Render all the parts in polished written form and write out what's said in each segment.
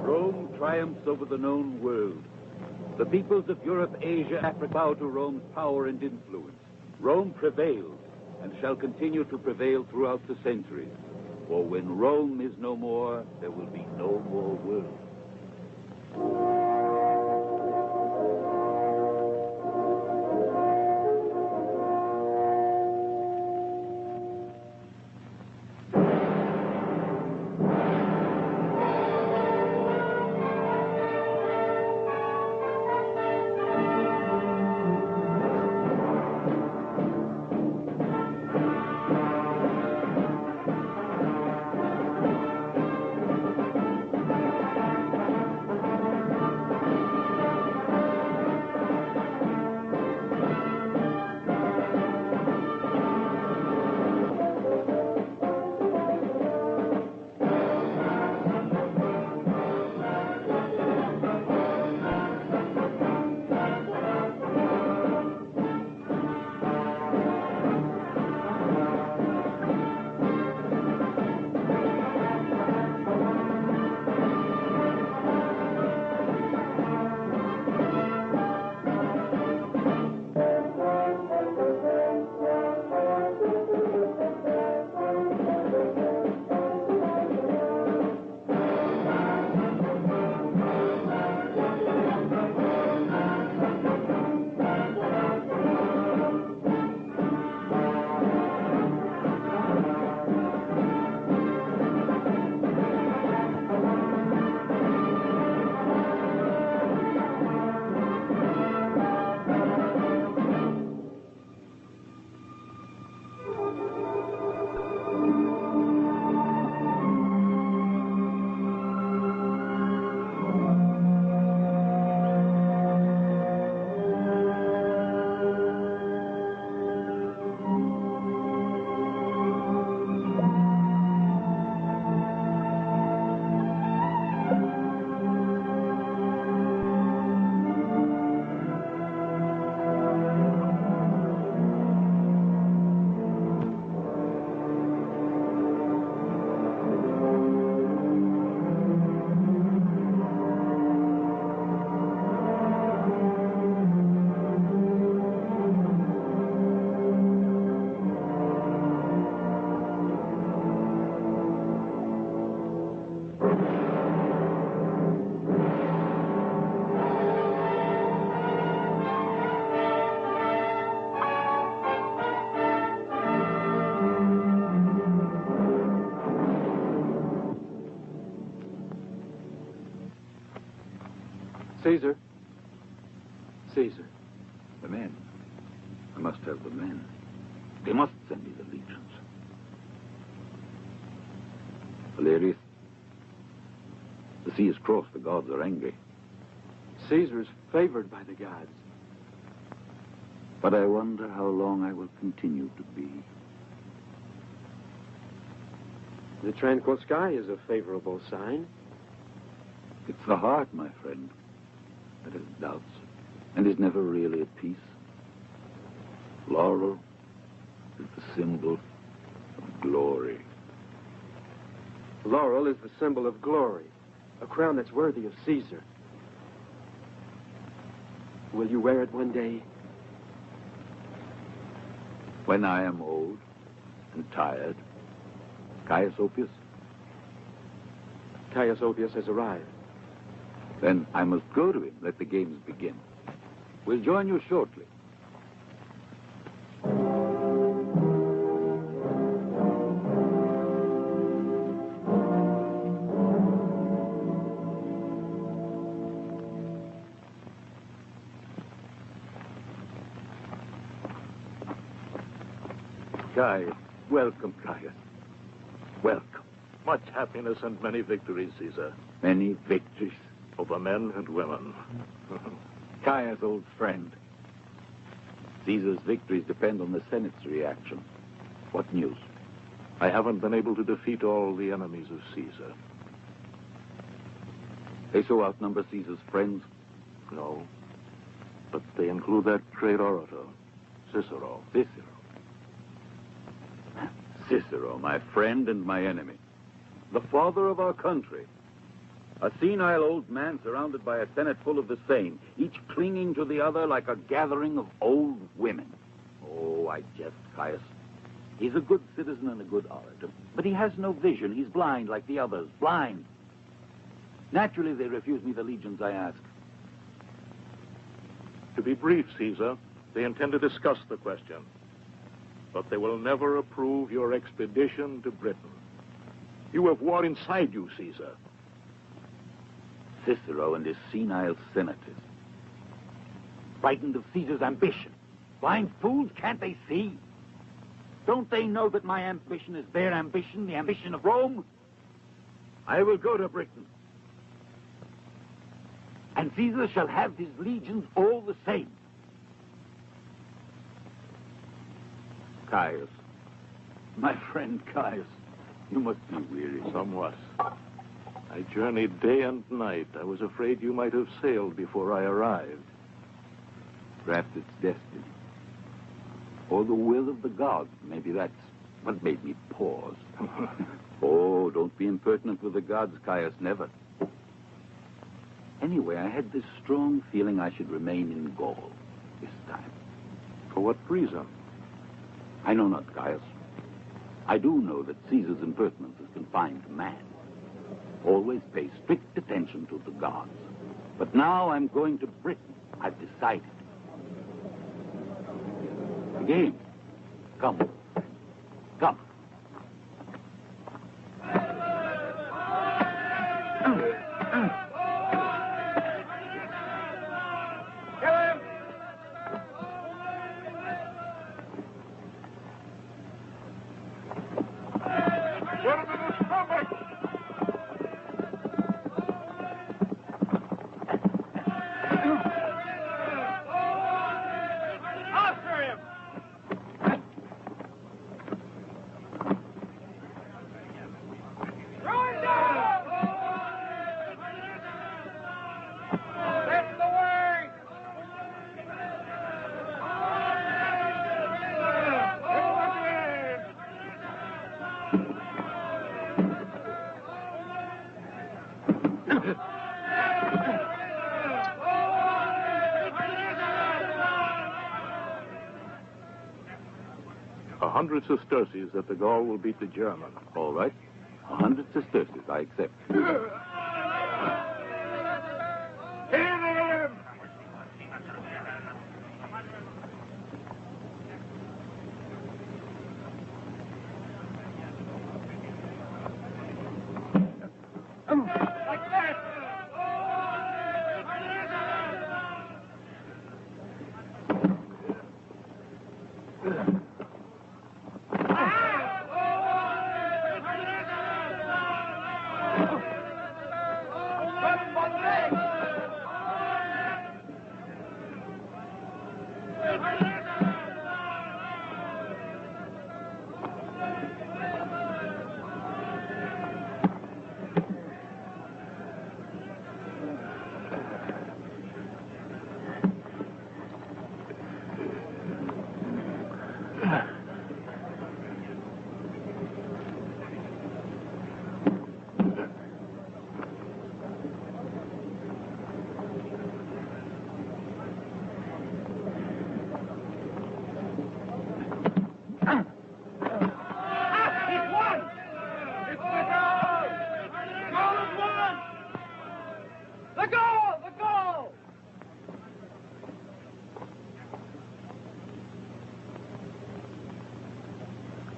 Rome triumphs over the known world. The peoples of Europe, Asia, Africa bow to Rome's power and influence. Rome prevails and shall continue to prevail throughout the centuries. For when Rome is no more, there will be no more world. Caesar. Caesar. The men. I must have the men. They must send me the legions. Valerius, the sea is crossed. The gods are angry. Caesar's favored by the gods. But I wonder how long I will continue to be. The tranquil sky is a favorable sign. It's the heart, my friend, that has doubts and is never really at peace. Laurel is the symbol of glory. Laurel is the symbol of glory, a crown that's worthy of Caesar. Will you wear it one day? When I am old and tired, Caius Oppius? Caius Oppius has arrived. Then I must go to him. Let the games begin. We'll join you shortly. Caius, welcome, Caius. Welcome. Much happiness and many victories, Caesar. Many victories. Over men and women. Caius, old friend. Caesar's victories depend on the Senate's reaction. What news? I haven't been able to defeat all the enemies of Caesar. They so outnumber Caesar's friends. No. But they include that great orator, Cicero. Cicero. Cicero, my friend and my enemy. The father of our country. A senile old man surrounded by a senate full of the same, each clinging to the other like a gathering of old women. Oh, I jest, Caius. He's a good citizen and a good orator, but he has no vision. He's blind like the others, blind. Naturally, they refuse me the legions I ask. To be brief, Caesar, they intend to discuss the question. But they will never approve your expedition to Britain. You have war inside you, Caesar. Cicero and his senile senators. Frightened of Caesar's ambition. Blind fools, can't they see? Don't they know that my ambition is their ambition, the ambition of Rome? I will go to Britain. And Caesar shall have his legions all the same. Caius. My friend Caius. You must be weary. Somewhat. I journeyed day and night. I was afraid you might have sailed before I arrived. Perhaps it's destiny. Or the will of the gods. Maybe that's what made me pause. Oh, don't be impertinent with the gods, Caius. Never. Anyway, I had this strong feeling I should remain in Gaul this time. For what reason? I know not, Caius. I do know that Caesar's impertinence is confined to man. Always pay strict attention to the gods. But now I'm going to Britain. I've decided. The game. Come. Come. $100 sesterces that the Gaul will beat the German. All right. 100 sesterces, I accept. Like that!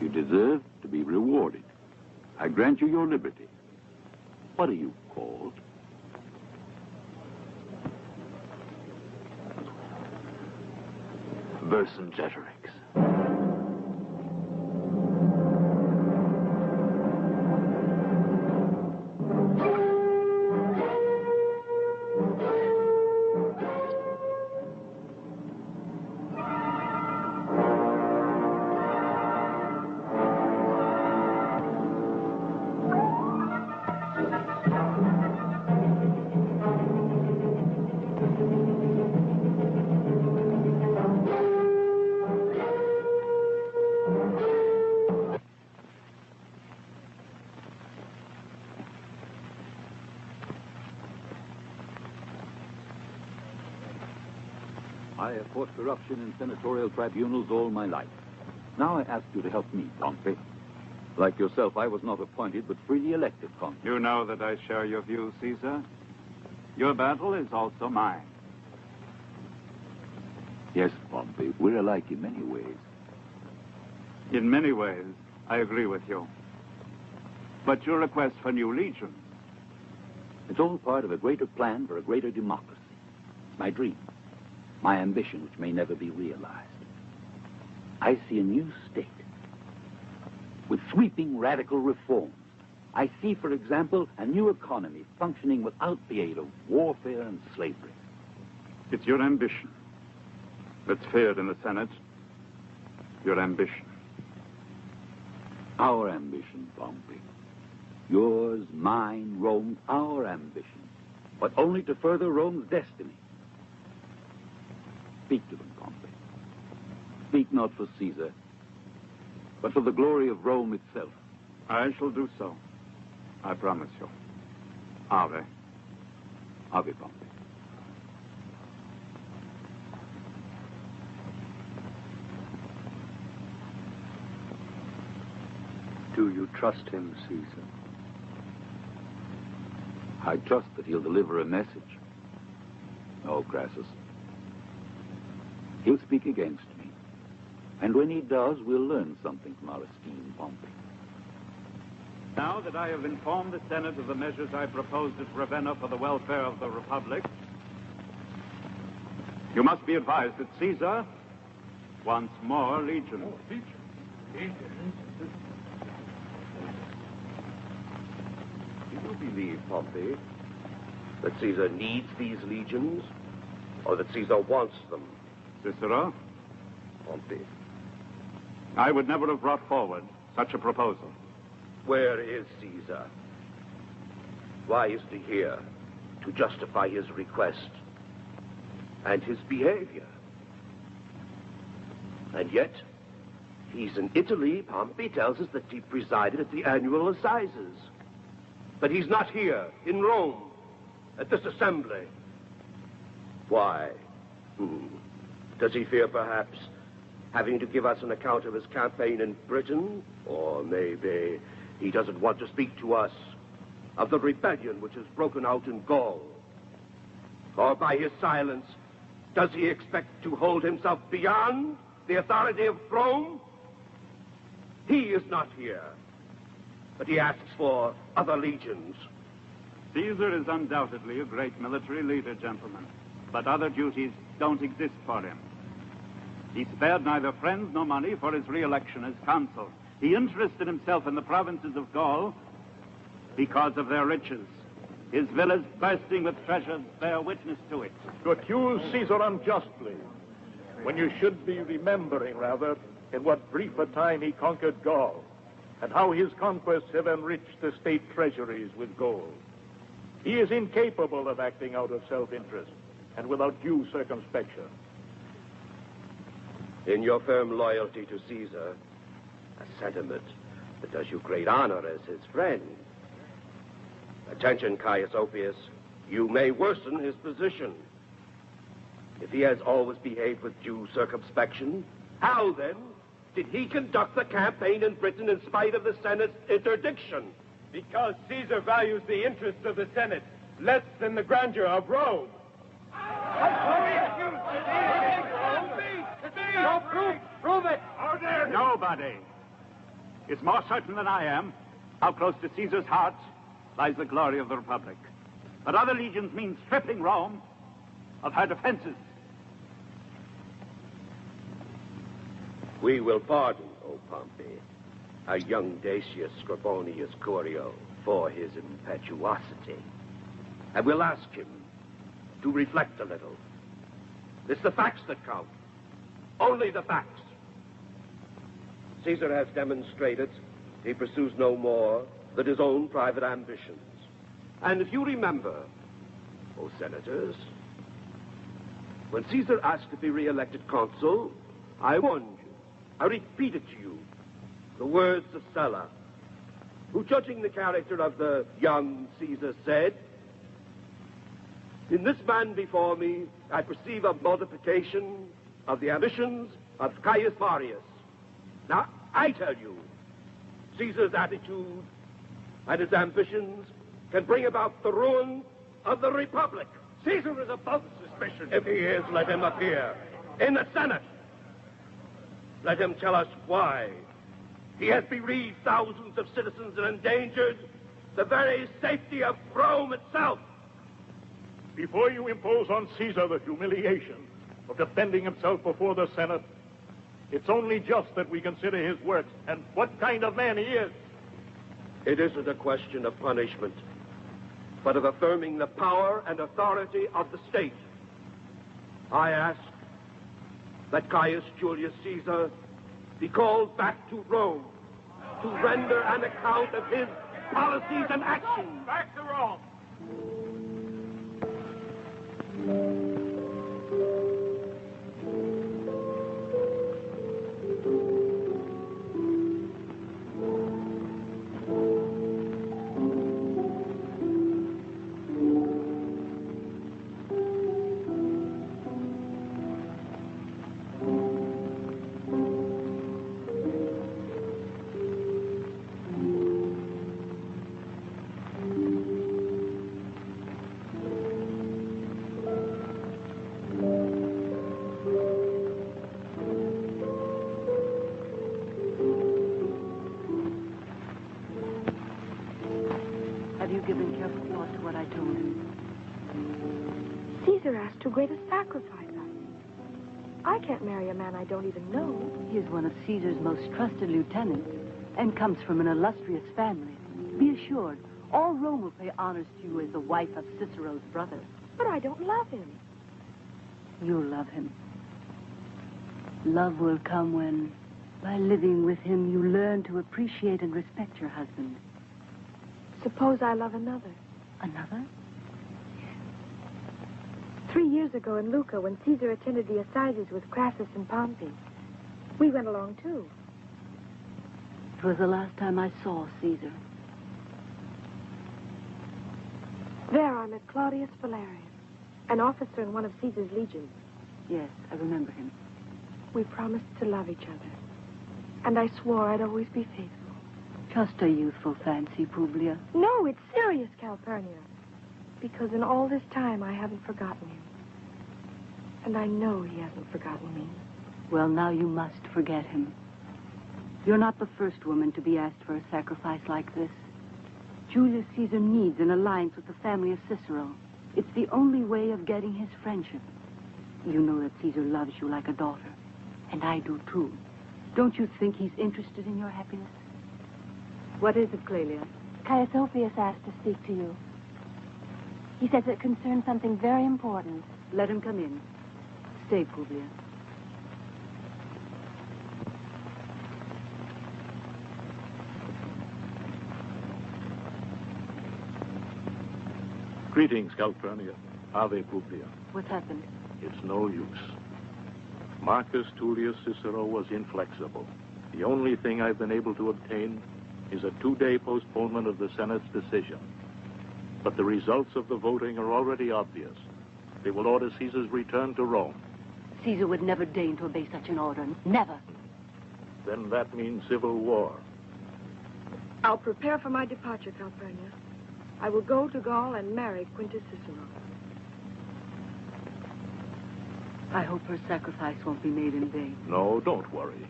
You deserve to be rewarded. I grant you your liberty. What are you called? Vercingetorix. I have fought corruption in senatorial tribunals all my life. Now I ask you to help me, Pompey. Like yourself, I was not appointed, but freely elected consul. You know that I share your views, Caesar. Your battle is also mine. Yes, Pompey, we're alike in many ways. In many ways, I agree with you. But your request for new legions. It's all part of a greater plan for a greater democracy. It's my dream, my ambition, which may never be realized. I see a new state with sweeping radical reforms. I see, for example, a new economy functioning without the aid of warfare and slavery. It's your ambition that's feared in the Senate. Your ambition. Our ambition, Pompey. Yours, mine, Rome, our ambition. But only to further Rome's destiny. Speak to them, Pompey. Speak not for Caesar, but for the glory of Rome itself. I shall do so. I promise you. Ave. Ave, Pompey. Do you trust him, Caesar? I trust that he'll deliver a message. No, Crassus. He'll speak against me. And when he does, we'll learn something from our esteemed Pompey. Now that I have informed the Senate of the measures I propose at Ravenna for the welfare of the Republic, you must be advised that Caesar wants more legions. Do you believe, Pompey, that Caesar needs these legions, or that Caesar wants them? Cicero, Pompey, I would never have brought forward such a proposal. where is Caesar? Why isn't he here to justify his request and his behavior? And yet, he's in Italy. Pompey tells us that he presided at the annual assizes. But he's not here, in Rome, at this assembly. Why? Does he fear, perhaps, having to give us an account of his campaign in Britain? Or maybe he doesn't want to speak to us of the rebellion which has broken out in Gaul? Or by his silence, does he expect to hold himself beyond the authority of Rome? He is not here, but he asks for other legions. Caesar is undoubtedly a great military leader, gentlemen, but other duties don't exist for him. He spared neither friends nor money for his re-election as consul. He interested himself in the provinces of Gaul because of their riches. His villas bursting with treasures bear witness to it. To accuse Caesar unjustly, when you should be remembering, rather, in what brief a time he conquered Gaul, and how his conquests have enriched the state treasuries with gold. He is incapable of acting out of self-interest and without due circumspection. In your firm loyalty to Caesar, a sentiment that does you great honor as his friend. Attention, Caius Oppius. You may worsen his position. If he has always behaved with due circumspection, how then did he conduct the campaign in Britain in spite of the Senate's interdiction? Because Caesar values the interests of the Senate less than the grandeur of Rome. Prove it! Nobody is more certain than I am how close to Caesar's heart lies the glory of the Republic. But other legions mean stripping Rome of her defenses. We will pardon, O Pompey, a young Dacius Scribonius Curio for his impetuosity. And we'll ask him to reflect a little. It's the facts that count. Only the facts. Caesar has demonstrated he pursues no more than his own private ambitions. And if you remember, O senators, when Caesar asked to be re-elected consul, I warned you. I repeat it to you, the words of Sulla, who, judging the character of the young Caesar, said, In this man before me, I perceive a multiplication of the ambitions of Caius Marius. Now, I tell you, Caesar's attitude and his ambitions can bring about the ruin of the Republic. Caesar is above suspicion. If he is, let him appear in the Senate. Let him tell us why he has bereaved thousands of citizens and endangered the very safety of Rome itself. Before you impose on Caesar the humiliation of defending himself before the Senate, it's only just that we consider his works and what kind of man he is. It isn't a question of punishment, but of affirming the power and authority of the state. I ask that Caius Julius Caesar be called back to Rome to render an account of his policies and actions. Back to Rome. Have you given careful thought to what I told him? Caesar asked too great a sacrifice of me. I can't marry a man I don't even know. He is one of Caesar's most trusted lieutenants and comes from an illustrious family. Be assured, all Rome will pay honors to you as the wife of Cicero's brother. But I don't love him. You'll love him. Love will come when, by living with him, you learn to appreciate and respect your husband. Suppose I love another. Another? 3 years ago in Lucca, when Caesar attended the assizes with Crassus and Pompey, we went along too. It was the last time I saw Caesar. There I met Claudius Valerius, an officer in one of Caesar's legions. Yes, I remember him. We promised to love each other, and I swore I'd always be faithful. Just a youthful fancy, Publia. No, it's serious, Calpurnia. Because in all this time, I haven't forgotten him. And I know he hasn't forgotten me. Well, now you must forget him. You're not the first woman to be asked for a sacrifice like this. Julius Caesar needs an alliance with the family of Cicero. It's the only way of getting his friendship. You know that Caesar loves you like a daughter. And I do, too. Don't you think he's interested in your happiness? What is it, Clelia? Caius Ophius asked to speak to you. He says it concerns something very important. Let him come in. Stay, Publia. Greetings, Calpurnia. Ave Publia. What happened? It's no use. Marcus Tullius Cicero was inflexible. The only thing I've been able to obtain is a 2-day postponement of the Senate's decision. But the results of the voting are already obvious. They will order Caesar's return to Rome. Caesar would never deign to obey such an order. Never. Then that means civil war. I'll prepare for my departure, Calpurnia. I will go to Gaul and marry Quintus Cicero. I hope her sacrifice won't be made in vain. No, don't worry.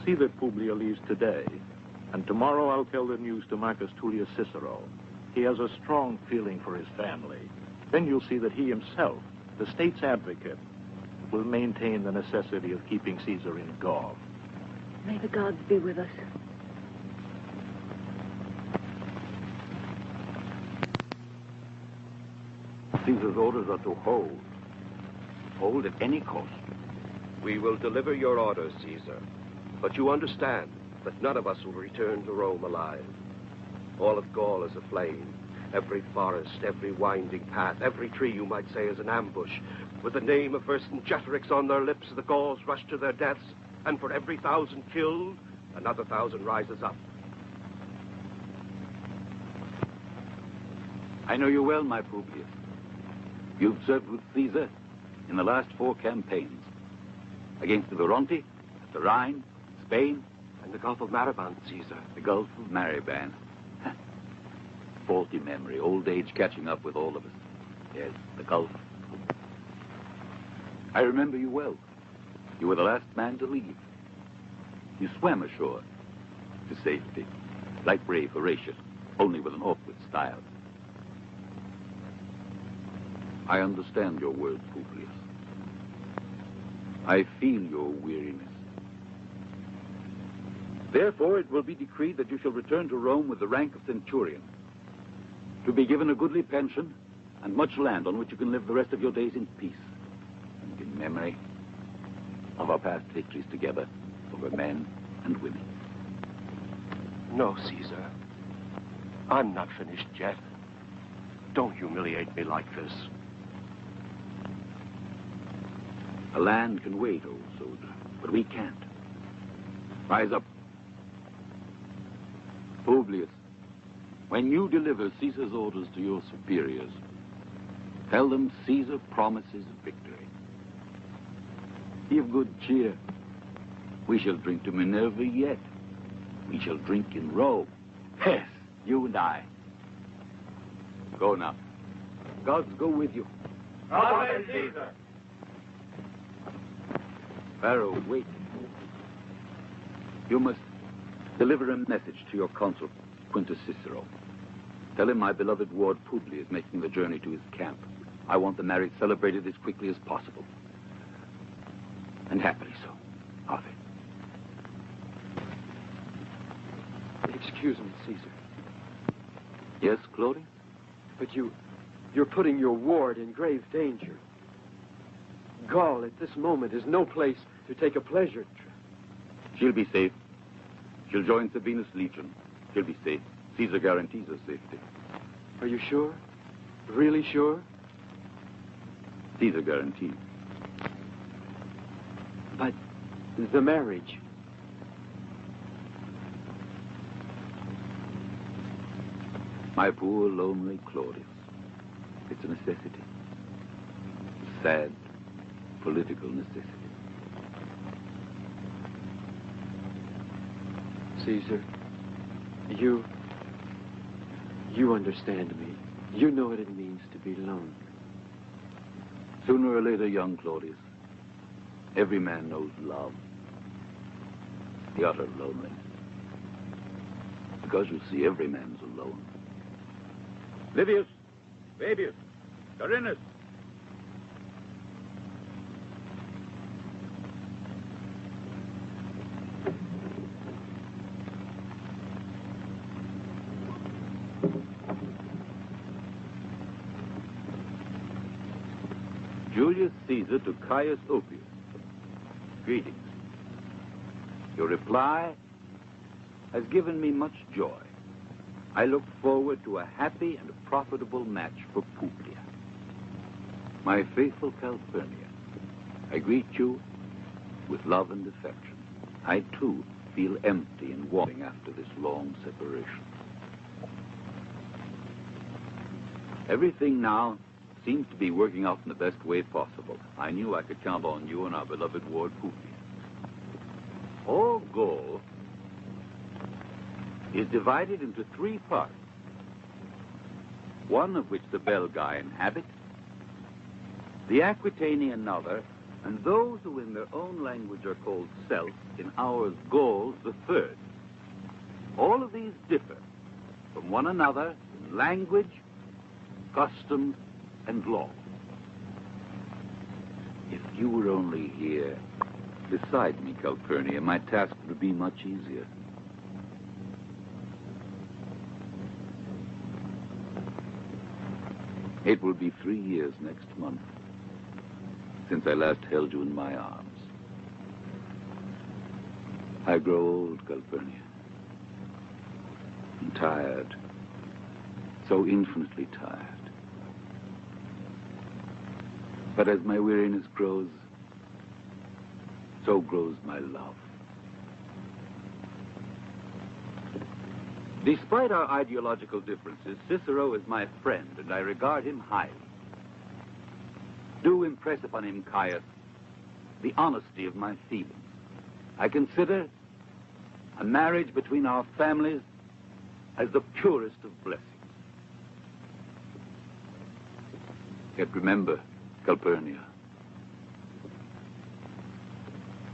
See that Publia leaves today. And tomorrow I'll tell the news to Marcus Tullius Cicero. He has a strong feeling for his family. Then you'll see that he himself, the state's advocate, will maintain the necessity of keeping Caesar in Gaul. May the gods be with us. Caesar's orders are to hold. Hold at any cost. We will deliver your orders, Caesar. But you understand that none of us will return to Rome alive. All of Gaul is aflame. Every forest, every winding path, every tree, you might say, is an ambush. With the name of Vercingetorix on their lips, the Gauls rush to their deaths, and for every 1,000 killed, another 1,000 rises up. I know you well, my Publius. You've served with Caesar in the last 4 campaigns. Against the Veronti, the Rhine, Spain. And the Gulf of Mariband, Caesar. The Gulf of Mariband. Faulty memory, old age catching up with all of us. Yes, the Gulf. I remember you well. You were the last man to leave. You swam ashore to safety, like brave Horatius, only with an awkward style. I understand your words, Publius. I feel your weariness. Therefore, it will be decreed that you shall return to Rome with the rank of centurion, to be given a goodly pension and much land on which you can live the rest of your days in peace and in memory of our past victories together over men and women. No, Caesar. I'm not finished yet. Don't humiliate me like this. A land can wait, old soldier, but we can't. Rise up. Publius, when you deliver Caesar's orders to your superiors, tell them Caesar promises victory. Be of good cheer. We shall drink to Minerva yet. We shall drink in Rome. Yes, you and I. Go now. Gods go with you. Amen, Caesar. Pharaoh, wait. You must deliver a message to your consul, Quintus Cicero. Tell him my beloved ward Publius is making the journey to his camp. I want the marriage celebrated as quickly as possible. And happily so. Ave. Excuse me, Caesar. Yes, Claudius? But you're putting your ward in grave danger. Gaul at this moment is no place to take a pleasure trip. She'll be safe. She'll join Sabinus' legion. She'll be safe. Caesar guarantees her safety. Are you sure? Really sure? Caesar guarantees. But the marriage. My poor, lonely Claudius. It's a necessity. A sad, political necessity. Caesar, you understand me. You know what it means to be lonely. Sooner or later, young Claudius, every man knows love. The utter loneliness. Because you see, every man's alone. Livius, Fabius, Carinus. Julius Caesar to Caius Oppius. Greetings. Your reply has given me much joy. I look forward to a happy and profitable match for Publius. My faithful Calpurnia, I greet you with love and affection. I, too, feel empty and wanting after this long separation. Everything now seems to be working out in the best way possible. I knew I could count on you and our beloved ward Publius. All Gaul is divided into 3 parts, one of which the Belgae inhabit, the Aquitani another, and those who in their own language are called Celts, in ours Gauls, the third. All of these differ from one another in language, customs, and law. If you were only here beside me, Calpurnia, my task would be much easier. It will be 3 years next month since I last held you in my arms. I grow old, Calpurnia. I'm tired. So infinitely tired. But as my weariness grows, so grows my love. Despite our ideological differences, Cicero is my friend, and I regard him highly. Do impress upon him, Caius, the honesty of my feelings. I consider a marriage between our families as the purest of blessings. Yet remember, Calpurnia,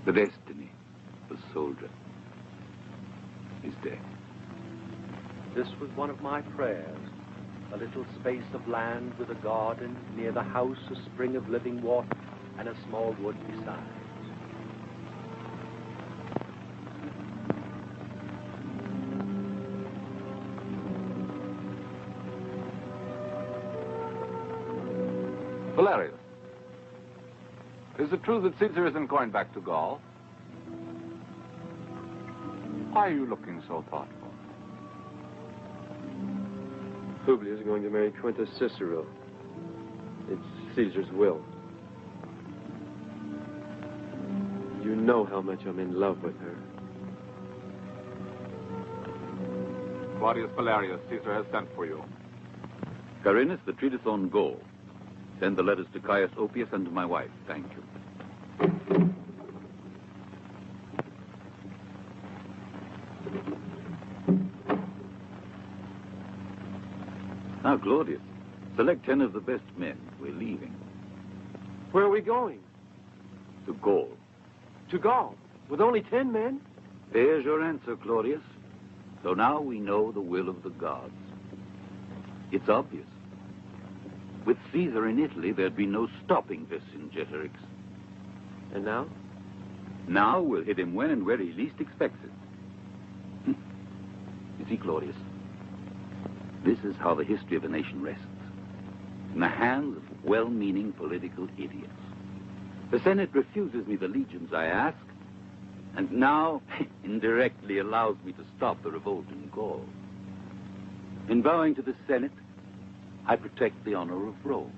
the destiny of the soldier is death. This was one of my prayers. A little space of land with a garden, near the house a spring of living water, and a small wood beside. Valerius, is it true that Caesar isn't going back to Gaul? Why are you looking so thoughtful? Publius is going to marry Quintus Cicero. It's Caesar's will. You know how much I'm in love with her. Claudius Valerius, Caesar has sent for you. Carinus, the treatise on Gaul. Send the letters to Caius Oppius and to my wife. Thank you. Now, Claudius, select 10 of the best men. We're leaving. Where are we going? To Gaul. To Gaul? With only 10 men? There's your answer, Claudius. So now we know the will of the gods. It's obvious. With Caesar in Italy, there'd be no stopping Vercingetorix. And now? Now we'll hit him when and where he least expects it. You see, Claudius, this is how the history of a nation rests. In the hands of well-meaning political idiots. The Senate refuses me the legions I ask, and now indirectly allows me to stop the revolt in Gaul. In bowing to the Senate, I protect the honor of Rome.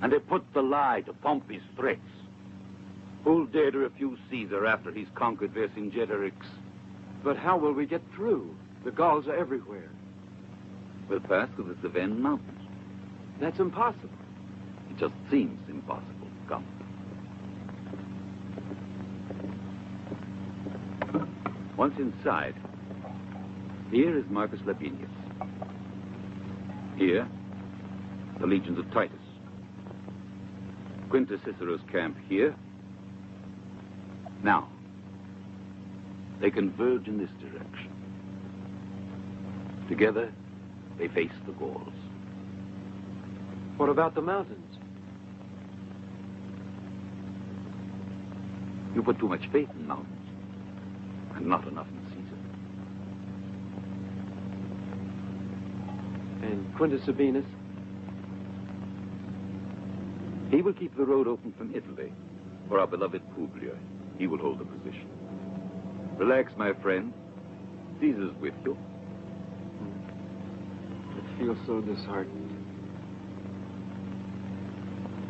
And I put the lie to Pompey's threats. Who'll dare to refuse Caesar after he's conquered Vercingetorix? But how will we get through? The Gauls are everywhere. We'll pass through the Cevennes Mountains. That's impossible. It just seems impossible. Come. Once inside, here is Marcus Labienus. Here, the legions of Titus. Quintus Cicero's camp here. Now, they converge in this direction. Together, they face the Gauls. What about the mountains? You put too much faith in mountains, and not enough in Caesar. And Quintus Sabinus? He will keep the road open from Italy for our beloved Publius. He will hold the position. Relax, my friend. Caesar's with you. I feel so disheartened.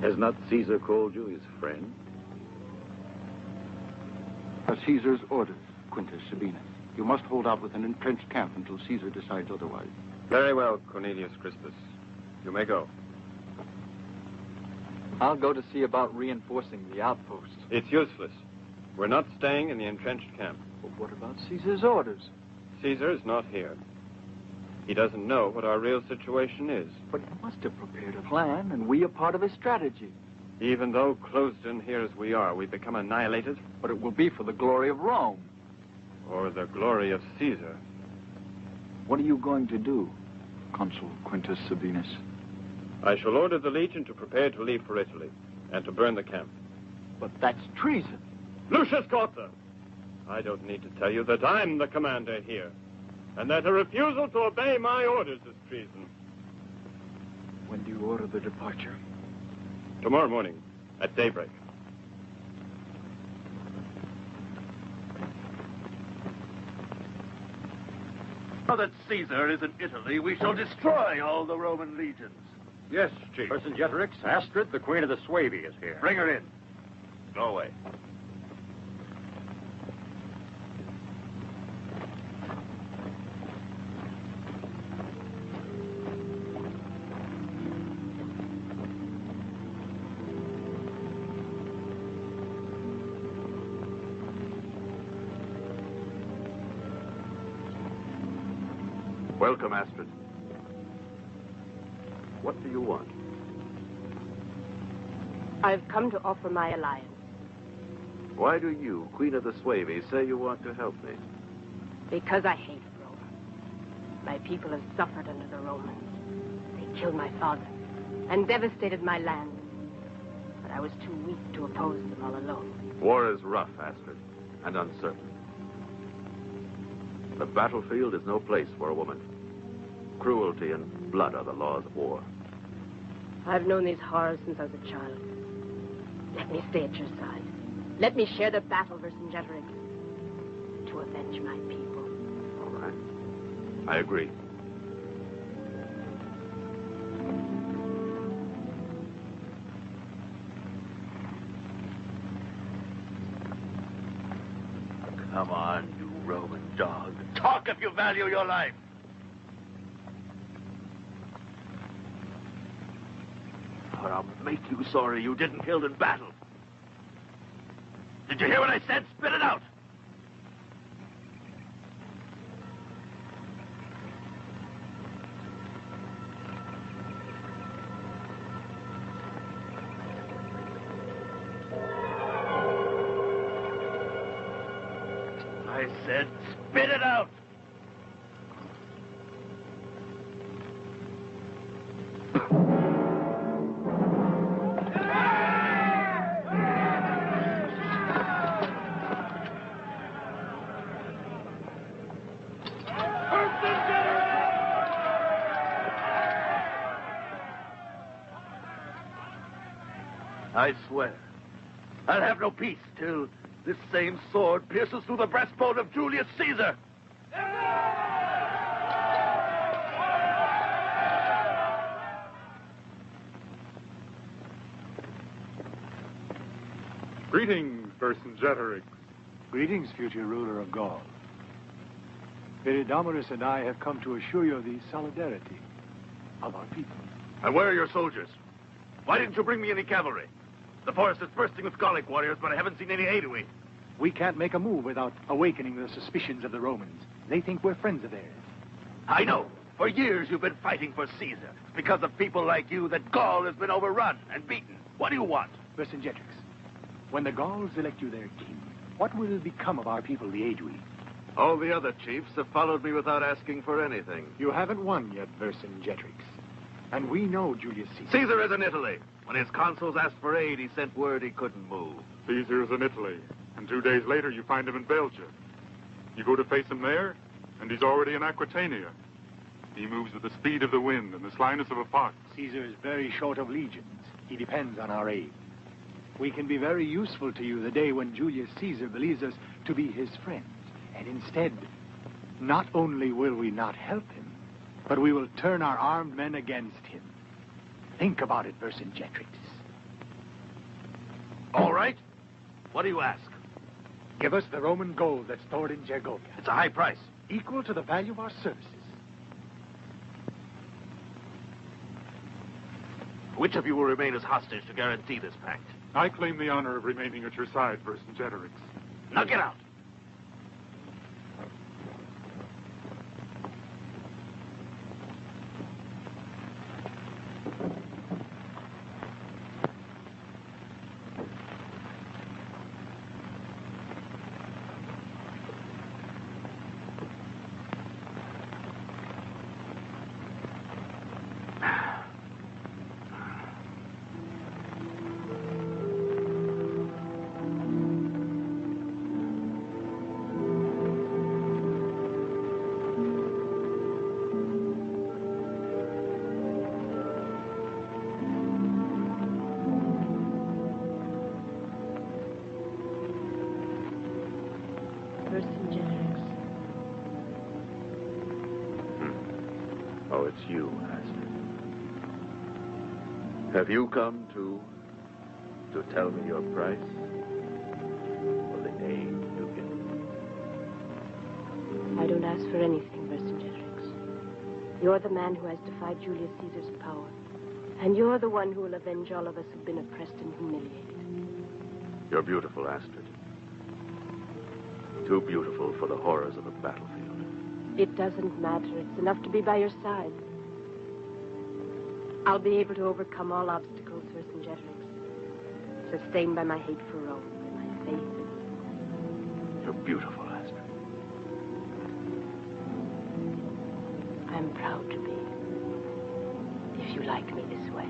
Has not Caesar called you his friend? Caesar's orders, Quintus Sabinus. You must hold out with an entrenched camp until Caesar decides otherwise. Very well, Cornelius Crispus. You may go. I'll go to see about reinforcing the outpost. It's useless. We're not staying in the entrenched camp. But what about Caesar's orders? Caesar is not here. He doesn't know what our real situation is. But he must have prepared a plan, and we are part of his strategy. Even though closed in here as we are, we become annihilated. But it will be for the glory of Rome. Or the glory of Caesar. What are you going to do, Consul Quintus Sabinus? I shall order the legion to prepare to leave for Italy, and to burn the camp. But that's treason. Lucius Cotta! I don't need to tell you that I'm the commander here, and that a refusal to obey my orders is treason. When do you order the departure? Tomorrow morning, at daybreak. Now that Caesar is in Italy, we shall destroy all the Roman legions. Yes, Chief. Vercingetorix, Astrid, the Queen of the Suevi, is here. Bring her in. Go away. Welcome, Astrid. What do you want? I've come to offer my alliance. Why do you, Queen of the Suevi, say you want to help me? Because I hate Rome. My people have suffered under the Romans. They killed my father and devastated my land. But I was too weak to oppose them all alone. War is rough, Astrid, and uncertain. The battlefield is no place for a woman. Cruelty and blood are the laws of war. I've known these horrors since I was a child. Let me stay at your side. Let me share the battle, Vercingetorix, to avenge my people. All right. I agree. Come on, you Roman dog. Talk if you value your life. Or I'll make you sorry you didn't kill in battle. Did you hear what I said? Spit it out. I said, spit it out! I swear, I'll have no peace till this same sword pierces through the breastbone of Julius Caesar. Greetings, Vercingetorix. Greetings, future ruler of Gaul. Viridomarus and I have come to assure you of the solidarity of our people. And where are your soldiers? Why didn't you bring me any cavalry? The forest is bursting with Gallic warriors, but I haven't seen any Aedui. We can't make a move without awakening the suspicions of the Romans. They think we're friends of theirs. I know. For years you've been fighting for Caesar. It's because of people like you that Gaul has been overrun and beaten. What do you want? Vercingetorix, when the Gauls elect you their king, what will become of our people, the Aedui? All the other chiefs have followed me without asking for anything. You haven't won yet, Vercingetorix. And we know Julius Caesar. Caesar is in Italy. When his consuls asked for aid, he sent word he couldn't move. Caesar is in Italy, and 2 days later you find him in Belgium. You go to face him there, and he's already in Aquitania. He moves with the speed of the wind and the slyness of a fox. Caesar is very short of legions. He depends on our aid. We can be very useful to you the day when Julius Caesar believes us to be his friends. And instead, not only will we not help him, but we will turn our armed men against him. Think about it, Vercingetorix. All right. What do you ask? Give us the Roman gold that's stored in Gergovia. It's a high price. Equal to the value of our services. Which of you will remain as hostage to guarantee this pact? I claim the honor of remaining at your side, Vercingetorix. Now get out. Oh, it's you, Astrid. Have you come to tell me your price? For the aid you give me? I don't ask for anything, Vercingetorix. You're the man who has defied Julius Caesar's power. And you're the one who will avenge all of us who've been oppressed and humiliated. You're beautiful, Astrid. Too beautiful for the horrors of a battlefield. It doesn't matter. It's enough to be by your side. I'll be able to overcome all obstacles, Vercingetorix, sustained by my hate for Rome and my faith. You're beautiful, Astrid. I'm proud to be, if you like me this way.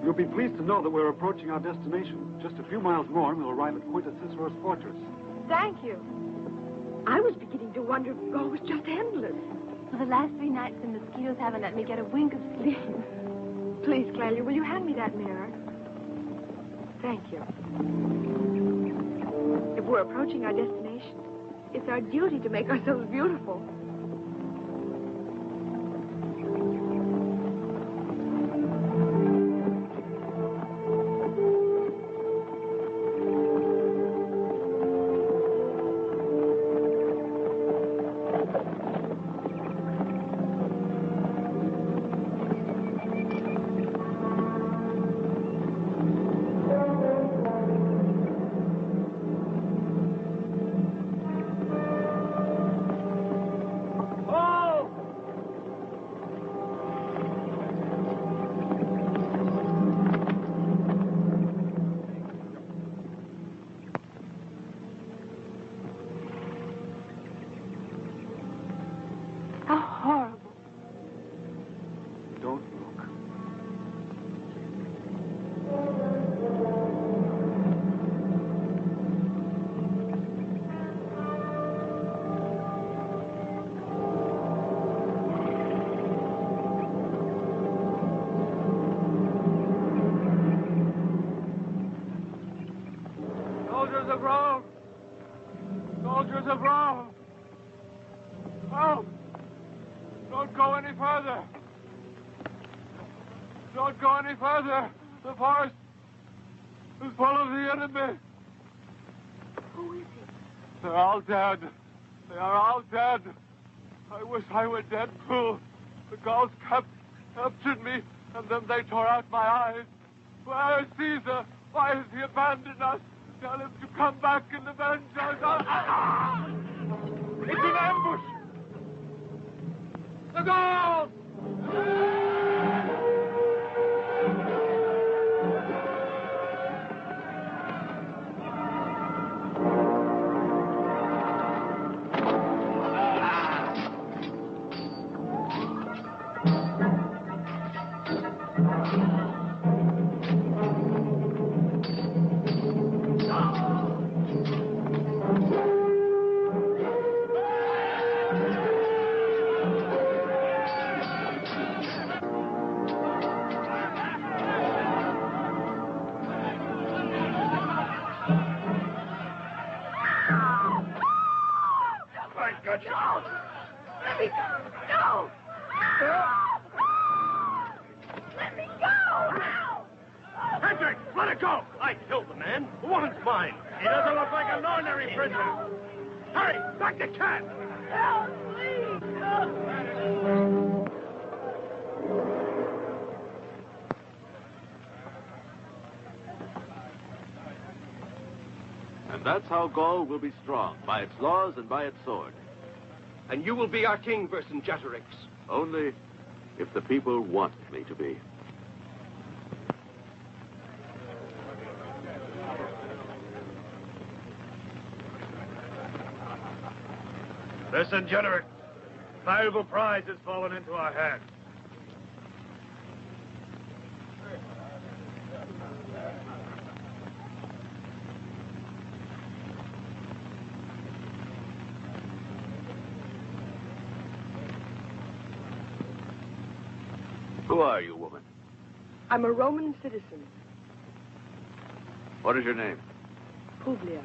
You'll be pleased to know that we're approaching our destination. Just a few miles more and we'll arrive at Quintus Cicero's fortress. Thank you. I was beginning to wonder if Gaul was just endless. For the last 3 nights, the mosquitoes haven't let me get a wink of sleep. Please, Clelia, will you hand me that mirror? Thank you. If we're approaching our destination, it's our duty to make ourselves beautiful. Soldiers of Rome! Soldiers of Rome! Oh! Don't go any further! Don't go any further! The forest is full of the enemy! Who is it? They're all dead. They are all dead. I wish I were dead too. The Gauls captured me, and then they tore out my eyes. Where is Caesar? Why has he abandoned us? Tell him to come back and avenge us. It's an ambush! The Gauls! And that's how Gaul will be strong, by its laws and by its sword. And you will be our king, Vercingetorix. Only if the people want me to be. Vercingetorix, valuable prize has fallen into our hands. Who are you, woman? I'm a Roman citizen, What is your name? Publia,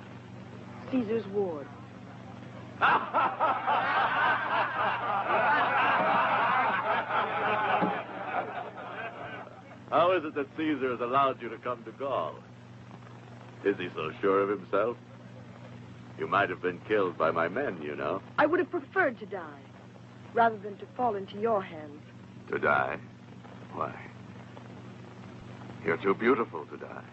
Caesar's ward. How is it that Caesar has allowed you to come to Gaul? Is he so sure of himself? You might have been killed by my men, you know. I would have preferred to die, rather than to fall into your hands. To die? Why? You're too beautiful to die.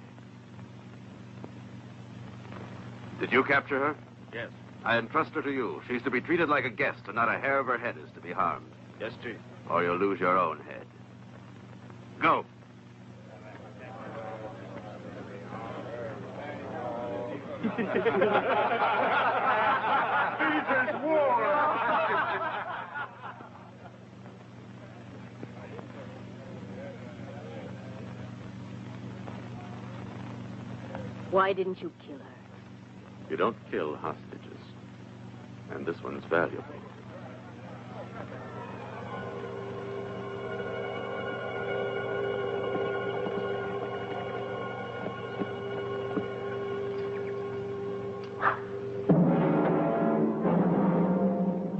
Did you capture her? Yes. I entrust her to you. She's to be treated like a guest, and not a hair of her head is to be harmed. Yes, Chief. Or you'll lose your own head. Go. Caesar's war! Why didn't you kill her? You don't kill hostages. And this one's valuable.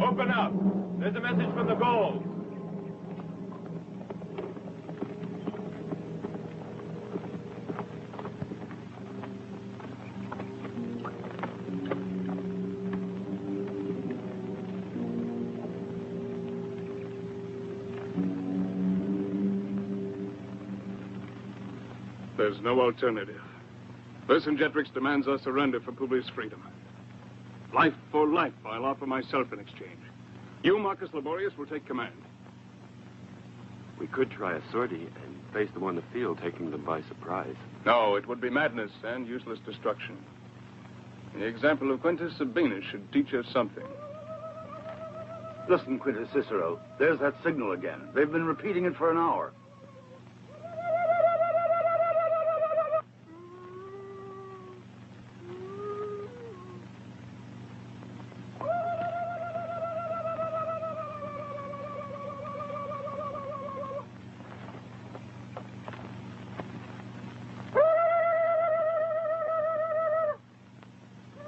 Open up. There's a message from the Gauls. There's no alternative. Vercingetorix demands our surrender for Publius' freedom. Life for life, I'll offer myself in exchange. You, Marcus Laborius, will take command. We could try a sortie and face them on the field, taking them by surprise. No, it would be madness and useless destruction. The example of Quintus Sabinus should teach us something. Listen, Quintus Cicero. There's that signal again. They've been repeating it for an hour.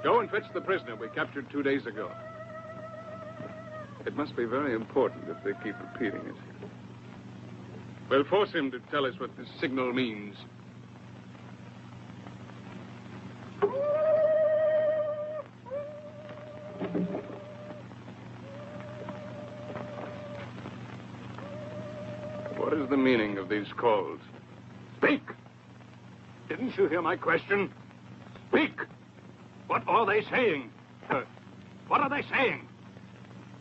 Go and fetch the prisoner we captured 2 days ago. It must be very important if they keep repeating it. We'll force him to tell us what this signal means. What is the meaning of these calls? Speak! Didn't you hear my question? Speak! What are they saying? What are they saying?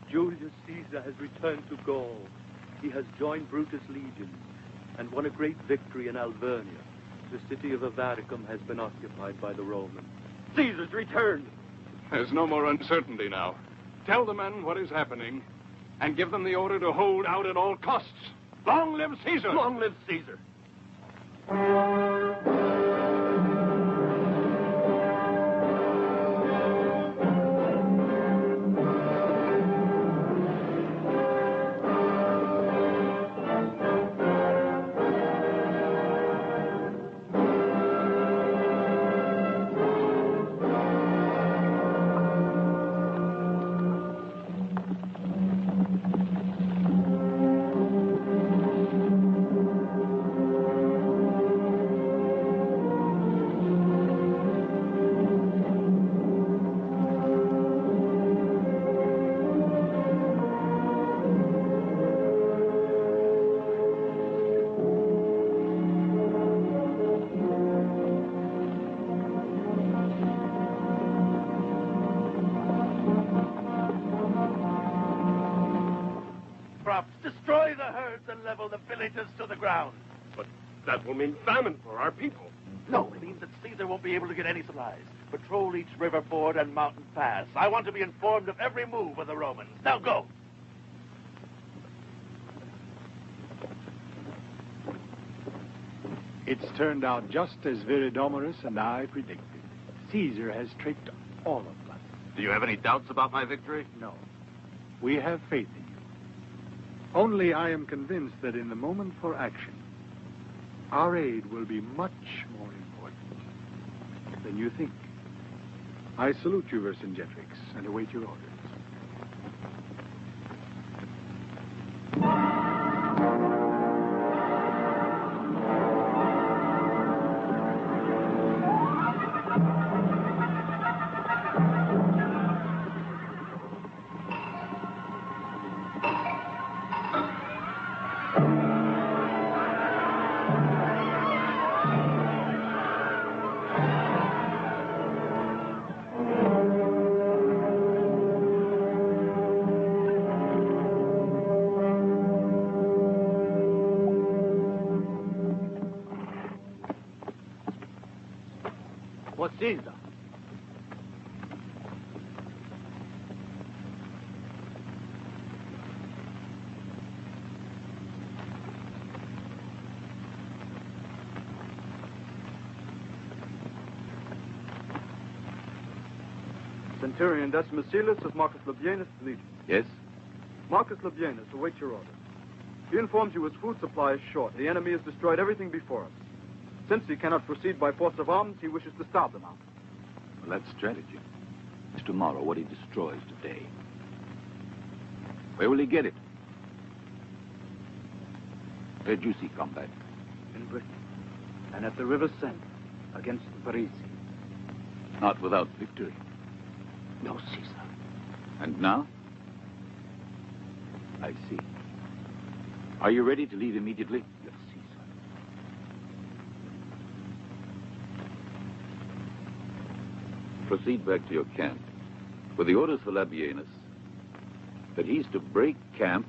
Julius Caesar has returned to Gaul. He has joined Brutus' legions and won a great victory in Alvernia. The city of Avaricum has been occupied by the Romans. Caesar's returned! There's no more uncertainty now. Tell the men what is happening and give them the order to hold out at all costs. Long live Caesar! Long live Caesar! Destroy the herds and level the villages to the ground. But that will mean famine for our people. No, it means that Caesar won't be able to get any supplies. Patrol each river ford and mountain pass. I want to be informed of every move of the Romans. Now go. It's turned out just as Viridomarus and I predicted. Caesar has tricked all of us. Do you have any doubts about my victory? No. We have faith in you. Only I am convinced that in the moment for action, our aid will be much more important than you think. I salute you, Vercingetorix, and await your orders. What is that? Centurion Decimus Celus of Marcus Labienus' Legion. Yes? Marcus Labienus awaits your order. He informs you his food supply is short. The enemy has destroyed everything before us. Since he cannot proceed by force of arms, he wishes to starve them out. Well, that's strategy. It's tomorrow what he destroys today. Where will he get it? Where'd you see combat? In Britain, and at the river Seine, against the Parisi. Not without victory. No, Caesar. And now? I see. Are you ready to leave immediately? Yes, Caesar. Proceed back to your camp with the orders for Labienus that he's to break camp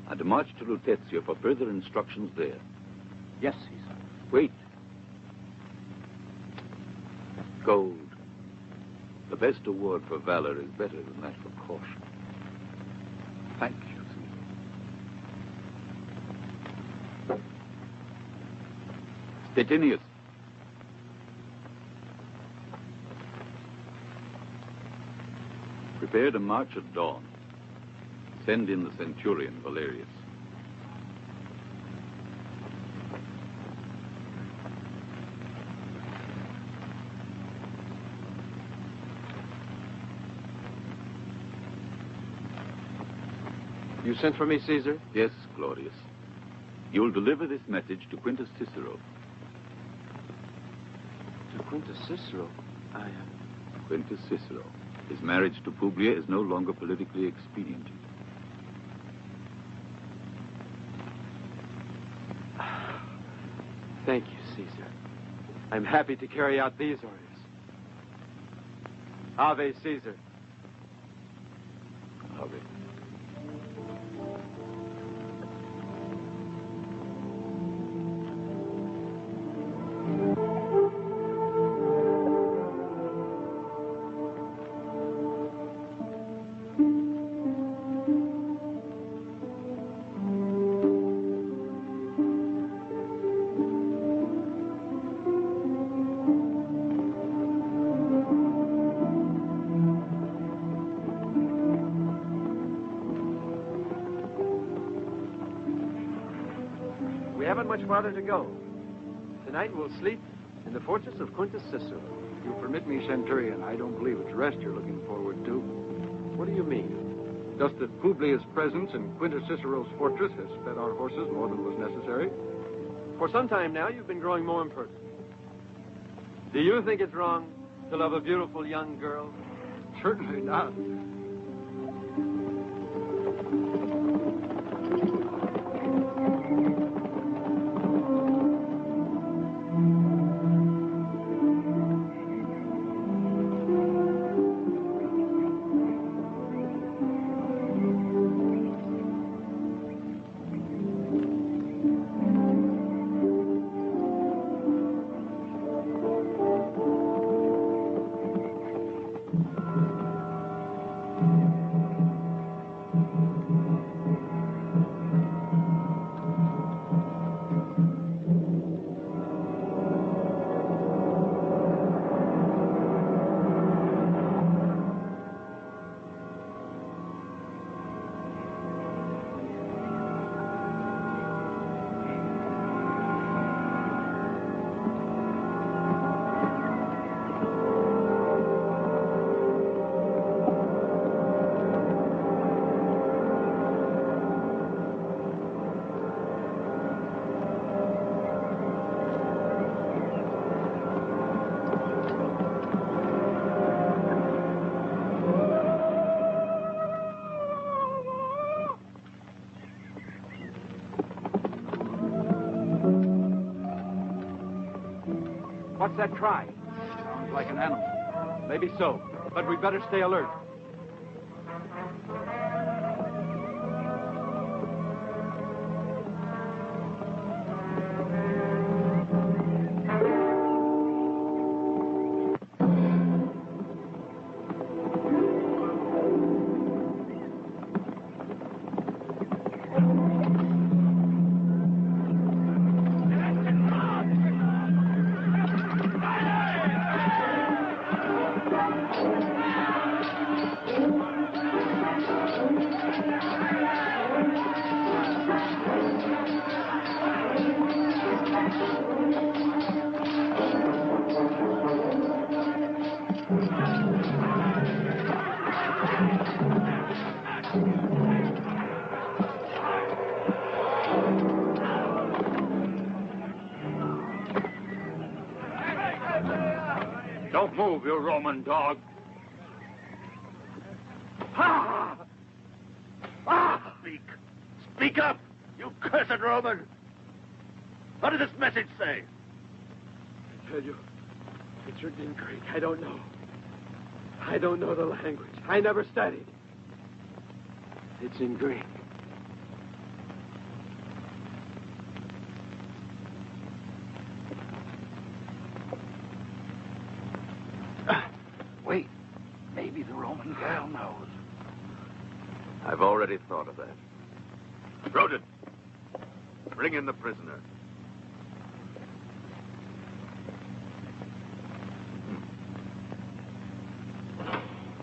and to march to Lutetia for further instructions there. Yes, Caesar. Wait. Gold. The best award for valor is better than that for caution. Thank you, Caesar. Stettinius. Prepare to march at dawn. Send in the centurion, Valerius. You sent for me, Caesar? Yes, Claudius. You'll deliver this message to Quintus Cicero. To Quintus Cicero? Quintus Cicero. His marriage to Publia is no longer politically expedient. Thank you, Caesar. I'm happy to carry out these orders. Ave, Caesar. Ave. We haven't much farther to go. Tonight we'll sleep in the fortress of Quintus Cicero. You permit me, Centurion, I don't believe it's rest you're looking forward to. What do you mean? Just that Publia's presence in Quintus Cicero's fortress has fed our horses more than was necessary. For some time now, you've been growing more impertinent. Do you think it's wrong to love a beautiful young girl? Certainly not. What's that cry? Sounds like an animal. Maybe so, but we'd better stay alert. Don't move, you Roman dog. Speak! Speak up, you cursed Roman! What did this message say? I tell you, it's written in Greek. I don't know. I don't know the language. I never studied. It's in Greek. Wait. Maybe the Roman gal knows. I've already thought of that. Rodin, bring in the prisoner.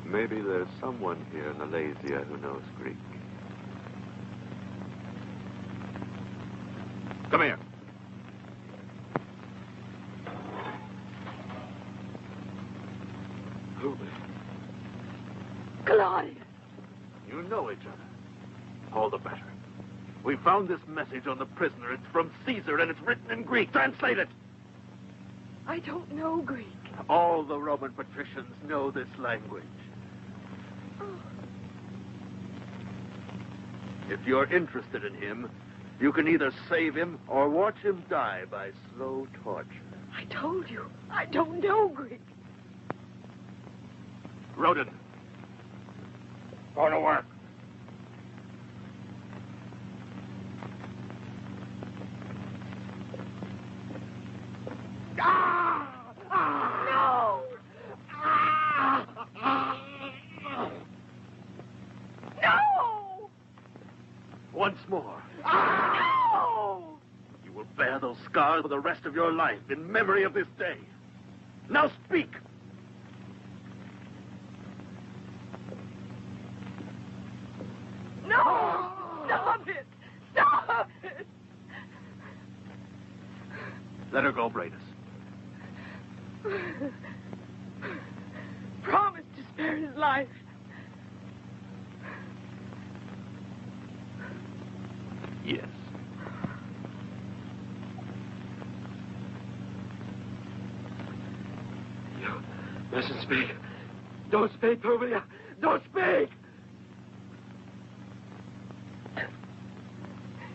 Maybe there's someone here in Alesia who knows Greek. Come here. Gallie. You know each other. All the better. We found this message on the prisoner. It's from Caesar, and it's written in Greek. Translate it! I don't know Greek. All the Roman patricians know this language. If you're interested in him, you can either save him or watch him die by slow torture. I told you, I don't know Greek. Rodin, go to work. No! No! Once more. No! You will bear those scars for the rest of your life in memory of this day. Now speak. No! Stop it! Stop it! Let her go, Bradus. Promise to spare his life. Yes. You mustn't speak. Don't speak, Publia. Don't speak!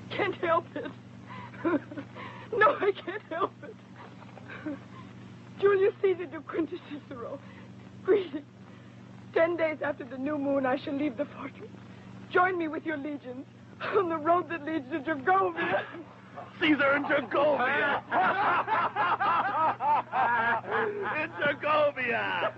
Can't help it. No, I can't help it. Julius Caesar to Quintus Cicero. Greeting. 10 days after the new moon, I shall leave the fortress. Join me with your legions on the road that leads to Gergovia. Caesar in Gergovia! In Gergovia!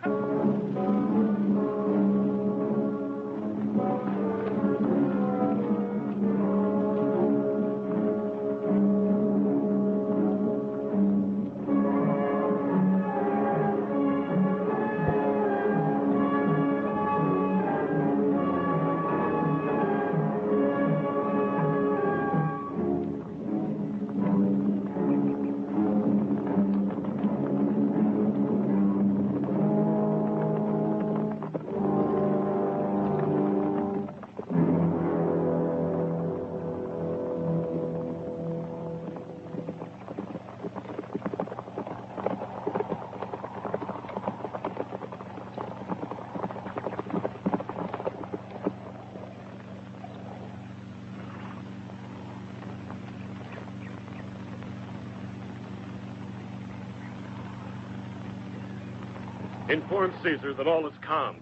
Inform Caesar that all is calm.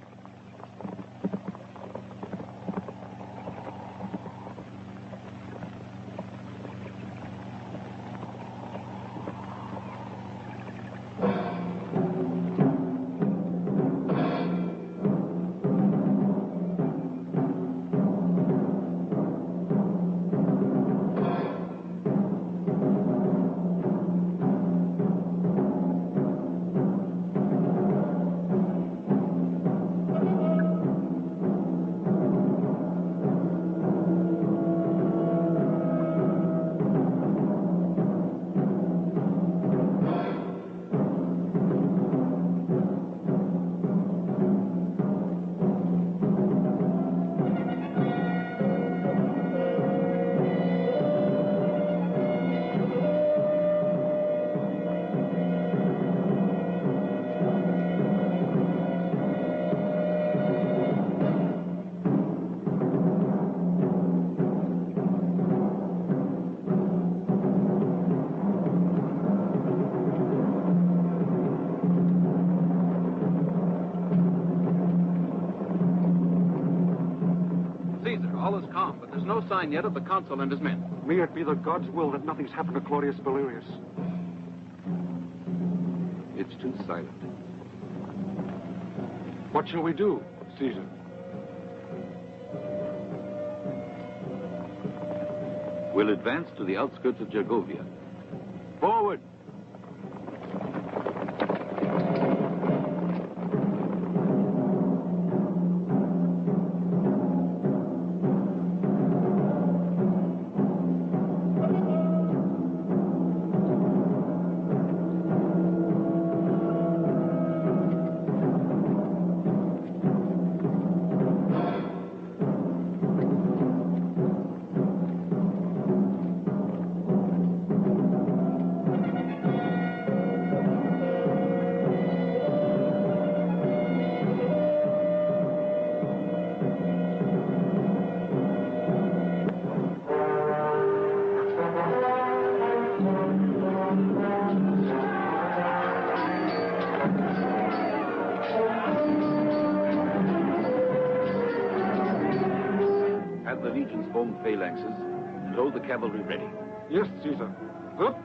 All is calm, but there's no sign yet of the consul and his men. May it be the God's will that nothing's happened to Claudius Valerius. It's too silent. What shall we do, Caesar? We'll advance to the outskirts of Gergovia. Forward! Have the legions form phalanxes and hold the cavalry ready. Yes, Caesar. Up!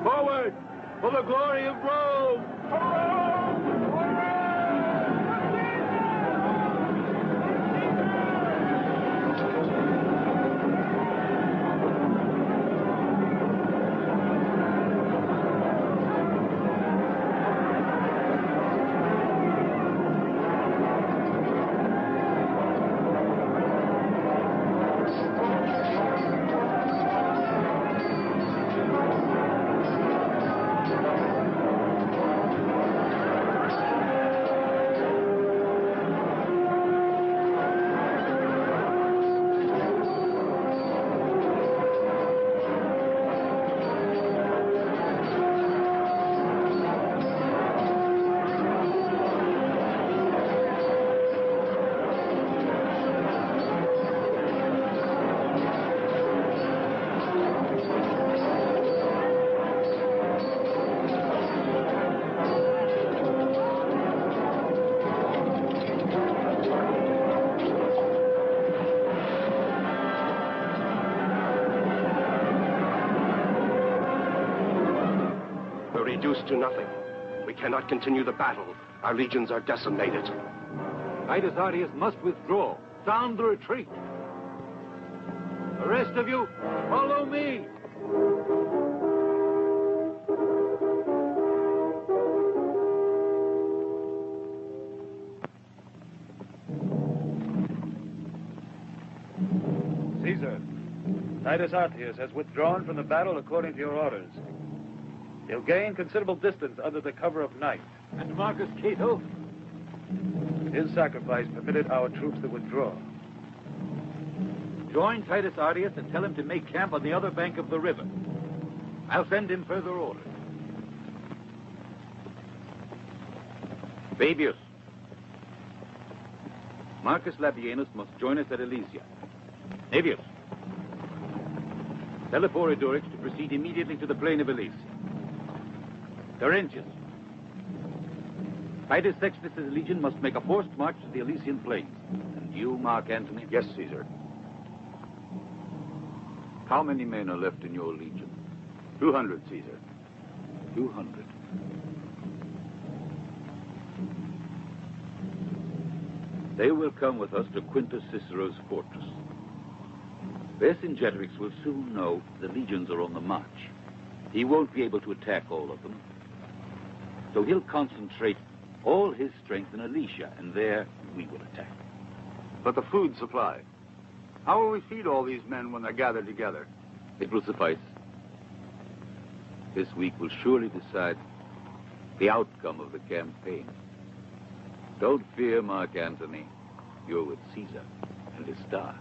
Forward! For the glory of Rome! Reduced to nothing. We cannot continue the battle. Our legions are decimated. Titus Artius must withdraw. Sound the retreat. The rest of you, follow me. Caesar, Titus Artius has withdrawn from the battle according to your orders. He'll gain considerable distance under the cover of night. And Marcus Cato? His sacrifice permitted our troops to withdraw. Join Titus Artius and tell him to make camp on the other bank of the river. I'll send him further orders. Fabius. Marcus Labienus must join us at Alesia. Navius. Tell Eporidorix to proceed immediately to the plain of Alesia. Terentius. Titus Sextus's legion must make a forced march to the Elysian plains. And you, Mark Antony? Yes, Caesar. How many men are left in your legion? 200, Caesar. 200. They will come with us to Quintus Cicero's fortress. Vercingetorix will soon know the legions are on the march. He won't be able to attack all of them. So he'll concentrate all his strength in Alesia, and there we will attack. But the food supply. How will we feed all these men when they're gathered together? It will suffice. This week will surely decide the outcome of the campaign. Don't fear, Mark Antony. You're with Caesar and his star.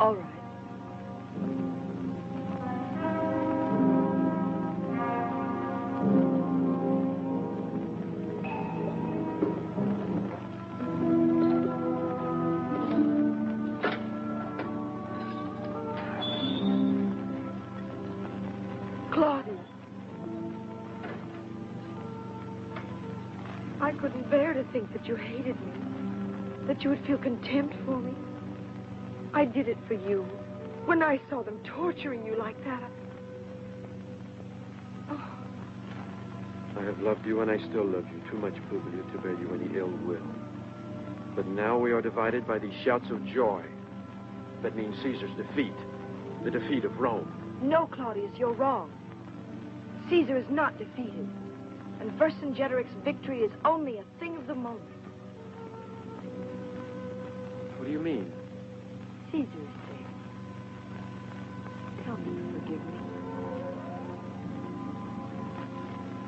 All right. Claudia. I couldn't bear to think that you hated me, that you would feel contempt for me. I did it for you. When I saw them torturing you like that, I have loved you and I still love you too much, Publilia, to bear you any ill will. But now we are divided by these shouts of joy. That means Caesar's defeat. The defeat of Rome. No, Claudius, you're wrong. Caesar is not defeated. And Vercingetorix's victory is only a thing of the moment. What do you mean? Caesar is safe. Tell me to forgive me.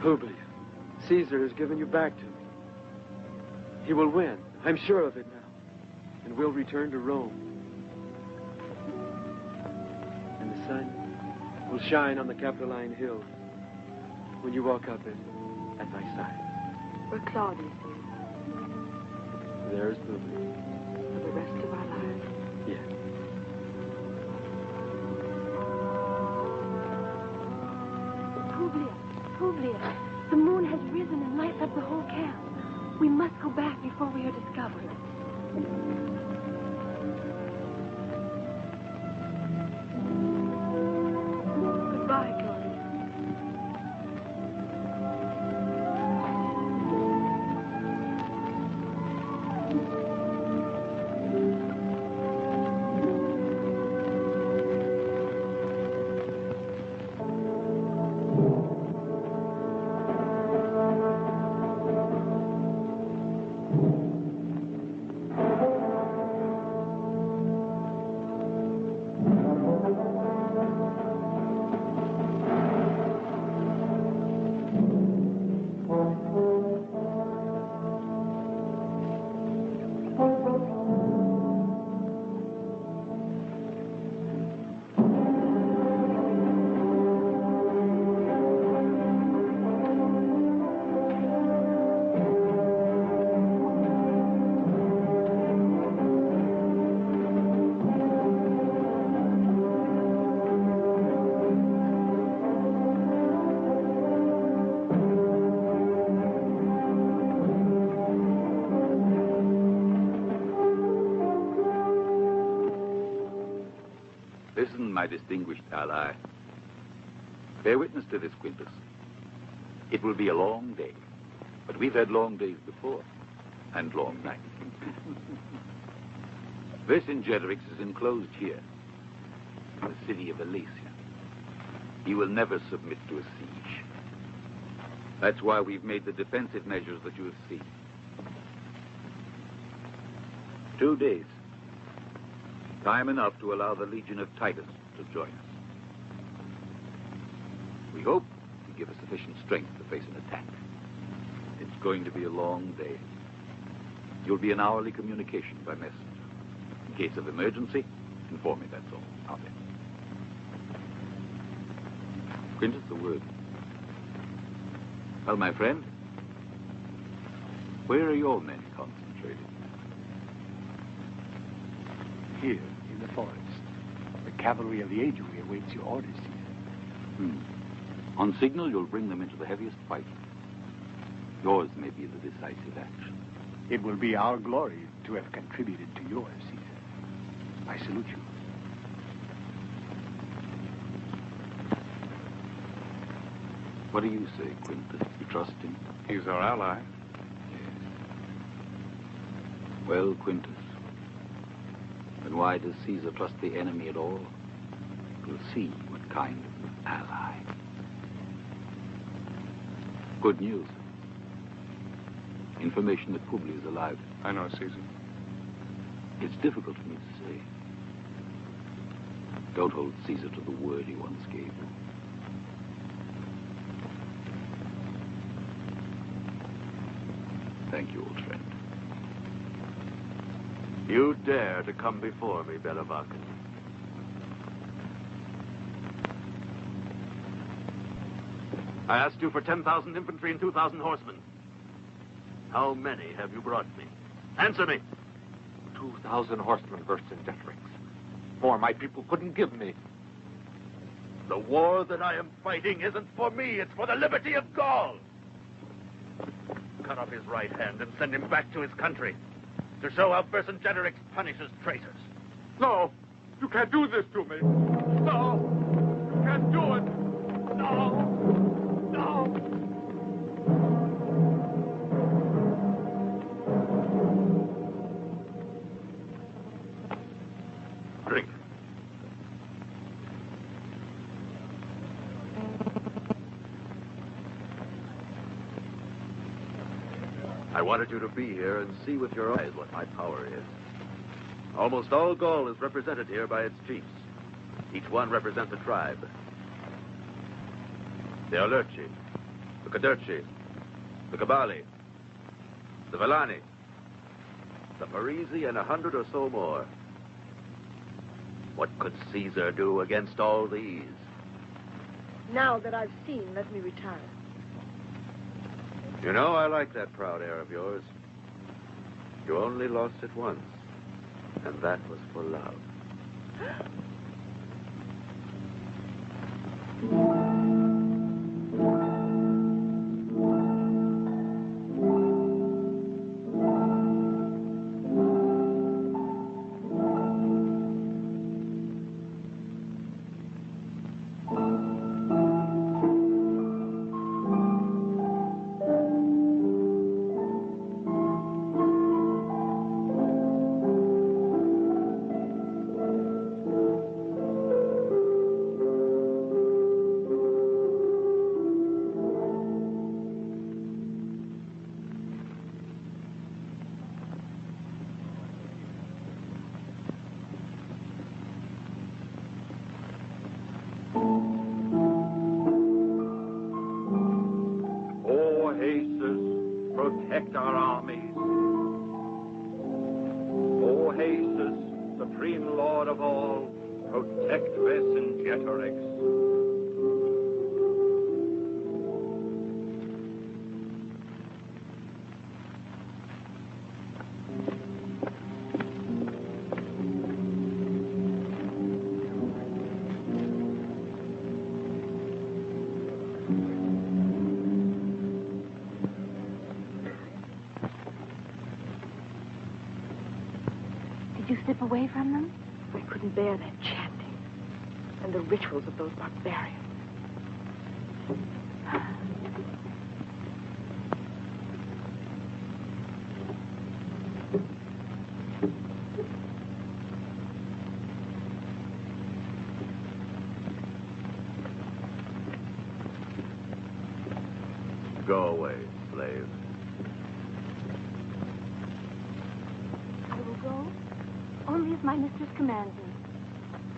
Publilia, Caesar has given you back to me. He will win. I'm sure of it now. And we'll return to Rome. And the sun will shine on the Capitoline Hills when you walk up it at my side. Where Claudius is. There's Publilia. For the rest of our lives. Yes. Publilia, the moon has risen and lights up the whole camp. We must go back before we are discovered. Goodbye, Claudia. afternoon, my distinguished ally. Bear witness to this, Quintus. It will be a long day, but we've had long days before, and long nights. Vercingetorix is enclosed here, in the city of Alesia. He will never submit to a siege. That's why we've made the defensive measures that you have seen. 2 days. Time enough to allow the Legion of Titus to join us. We hope to give us sufficient strength to face an attack. It's going to be a long day. You'll be in hourly communication by messenger. In case of emergency, inform me, that's all. Out there. Quintus, a word. Well, my friend, where are your men concentrated? Here, in the forest. The cavalry of the Aedui awaits your orders, Caesar. On signal, you'll bring them into the heaviest fight. Yours may be the decisive action. It will be our glory to have contributed to yours, Caesar. I salute you. What do you say, Quintus? You trust him? He's our ally. Yes. Well, Quintus, then why does Caesar trust the enemy at all? We'll see what kind of ally. Good news. Information that Publius is alive. I know, Caesar. It's difficult for me to say. Don't hold Caesar to the word he once gave you. Thank you, old friend. You dare to come before me, Bellevacan. I asked you for 10,000 infantry and 2,000 horsemen. How many have you brought me? Answer me. 2,000 horsemen, Vercingetorix. More my people couldn't give me. The war that I am fighting isn't for me, it's for the liberty of Gaul. Cut off his right hand and send him back to his country to show how Vercingetorix punishes traitors. No, you can't do this to me. No, you can't do it. No, no. Drink. I wanted you to be here and see with your eyes what my power is. Almost all Gaul is represented here by its chiefs. Each one represents a tribe. The Alerci, the Cadurci, the Cabali, the Villani, the Parisi, and 100 or so more. What could Caesar do against all these? Now that I've seen, let me retire. You know, I like that proud air of yours. You only lost it once, and that was for love. Protect our armies. O Hasus, supreme lord of all, protect Vercingetorix. Did you slip away from them? I couldn't bear that chanting. and the rituals of those barbarians. Go away, slave. I will go, only as my mistress commands me.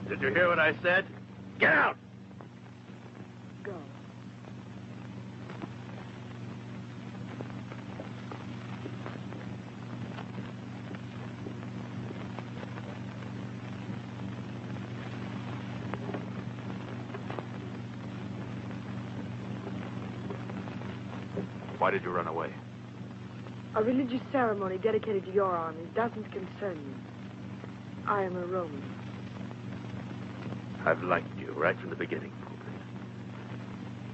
Did you hear what I said? Get out! Go. Why did you run away? A religious ceremony dedicated to your armies doesn't concern me. I am a Roman. I've liked you right from the beginning, Publius.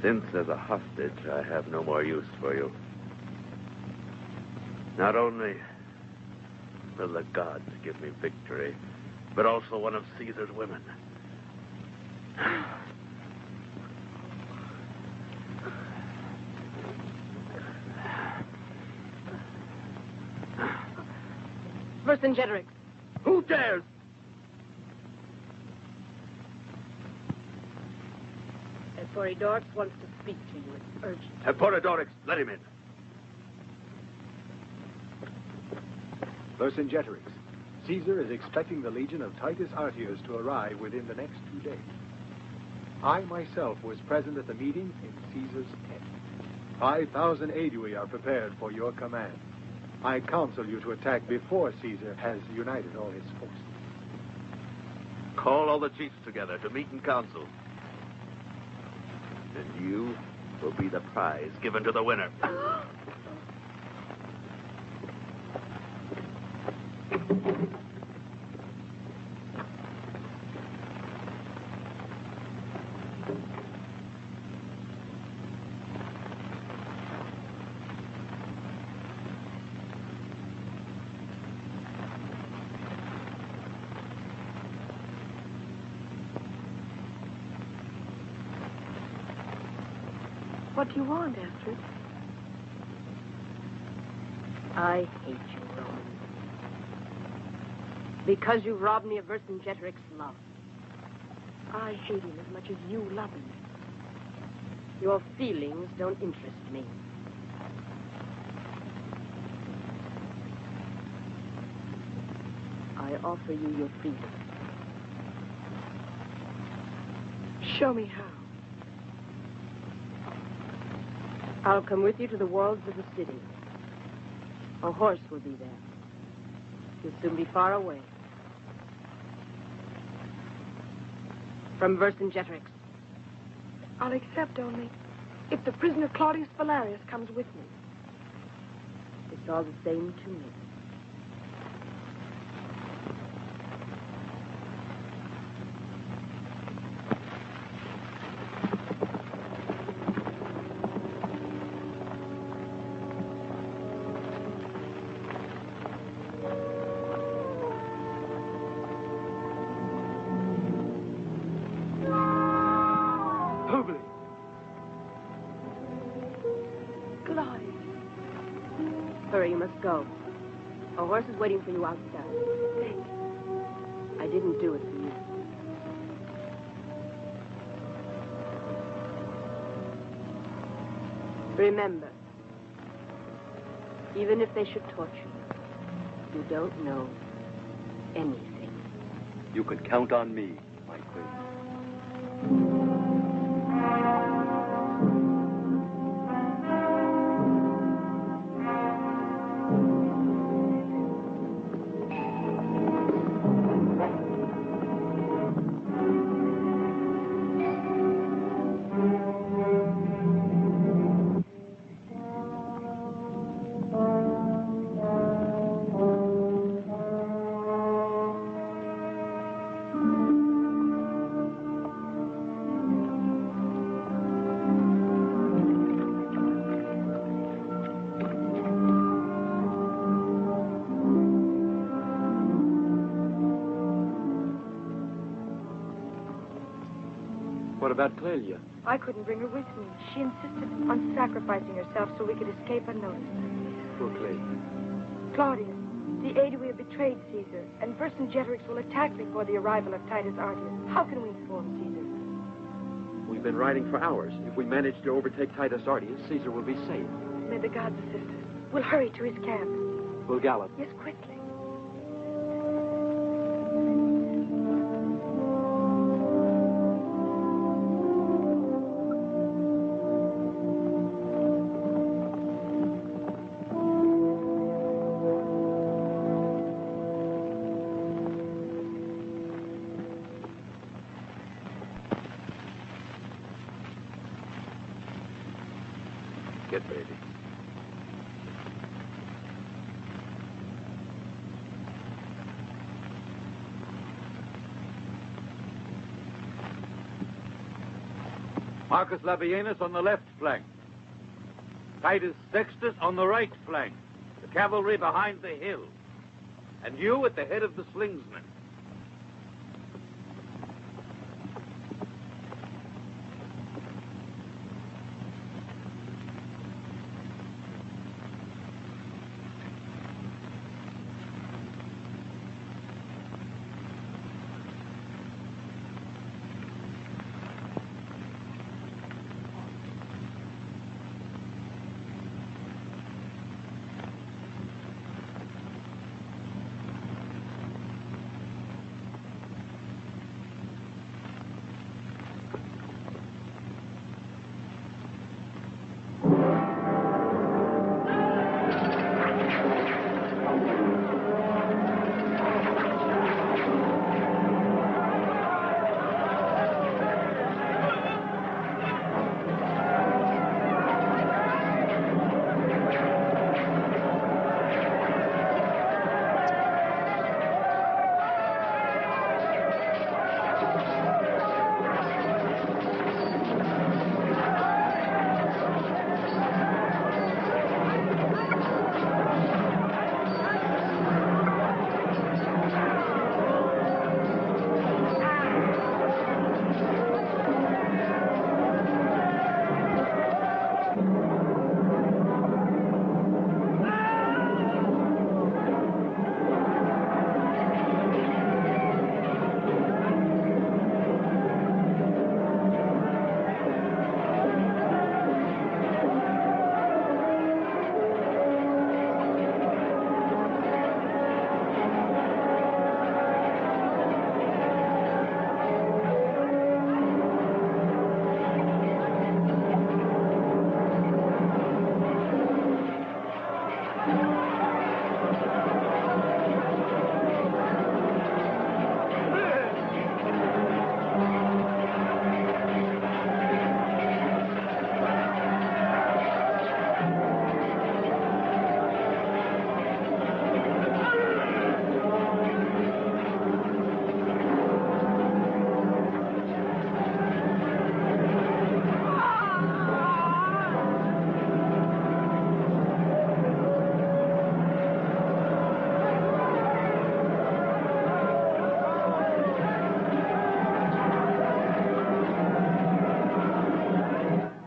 Since, as a hostage, I have no more use for you. Not only will the gods give me victory, but also one of Caesar's women. Vercingetorix. Who dares? Eporidorix wants to speak to you. It's urgent. Eporidorix, let him in. Vercingetorix, Caesar is expecting the legion of Titus Artius to arrive within the next 2 days. I myself was present at the meeting in Caesar's tent. 5,000 Aedui are prepared for your command. I counsel you to attack before Caesar has united all his forces. Call all the chiefs together to meet in council. And you will be the prize given to the winner. What do you want, Astrid? I hate you, Roman. Because you robbed me of Vercingetorix's love. I hate him as much as you love him. Your feelings don't interest me. I offer you your freedom. Show me how. I'll come with you to the walls of the city. A horse will be there. You'll soon be far away. From Vercingetorix. I'll accept only if the prisoner Claudius Valerius comes with me. It's all the same to me. Hurry, you must go. A horse is waiting for you outside. I didn't do it for you. Remember, even if they should torture you, you don't know anything. You can count on me, my queen. What about Clelia? I couldn't bring her with me. She insisted on sacrificing herself so we could escape unnoticed. Poor Clelia. Claudius, the Aedui have betrayed Caesar, and Vercingetorix will attack before the arrival of Titus Artius. How can we inform Caesar? We've been riding for hours. If we manage to overtake Titus Artius, Caesar will be safe. May the gods assist us. We'll hurry to his camp. We'll gallop. Yes, quickly. Get ready. Marcus Labienus on the left flank. Titus Sextus on the right flank. The cavalry behind the hill. And you at the head of the slingsmen.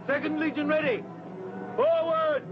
Second Legion ready. Forward!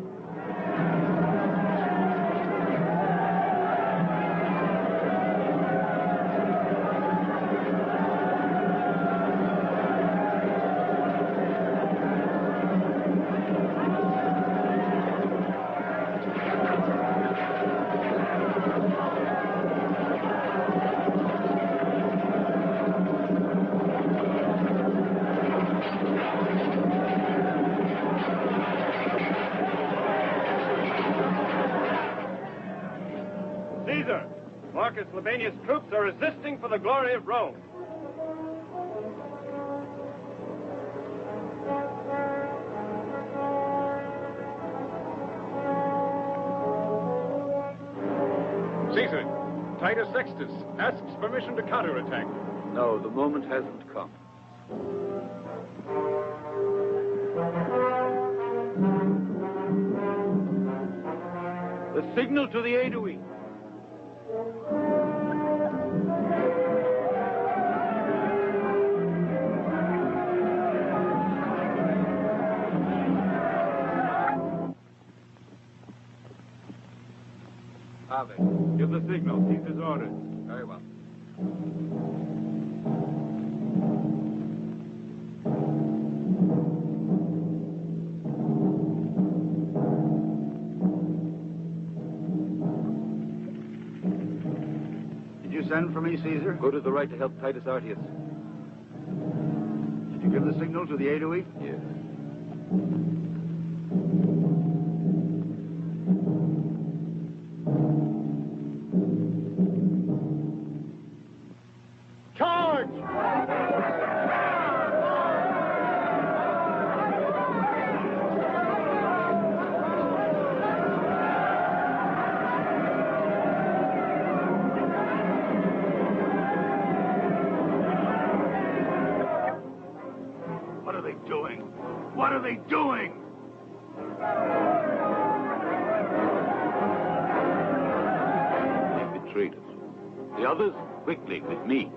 Caesar, Marcus Labienus' troops are resisting for the glory of Rome. Caesar, Titus Sextus asks permission to counterattack. No, the moment hasn't come. The signal to the Aedui. Harvey. Give the signal. Caesar's orders. Very well. Did you send for me, Caesar? Go to the right to help Titus Artius. Did you give the signal to the Aedui? Yes. Charge! What are they doing? What are they doing? They betrayed us. The others, quickly, with me.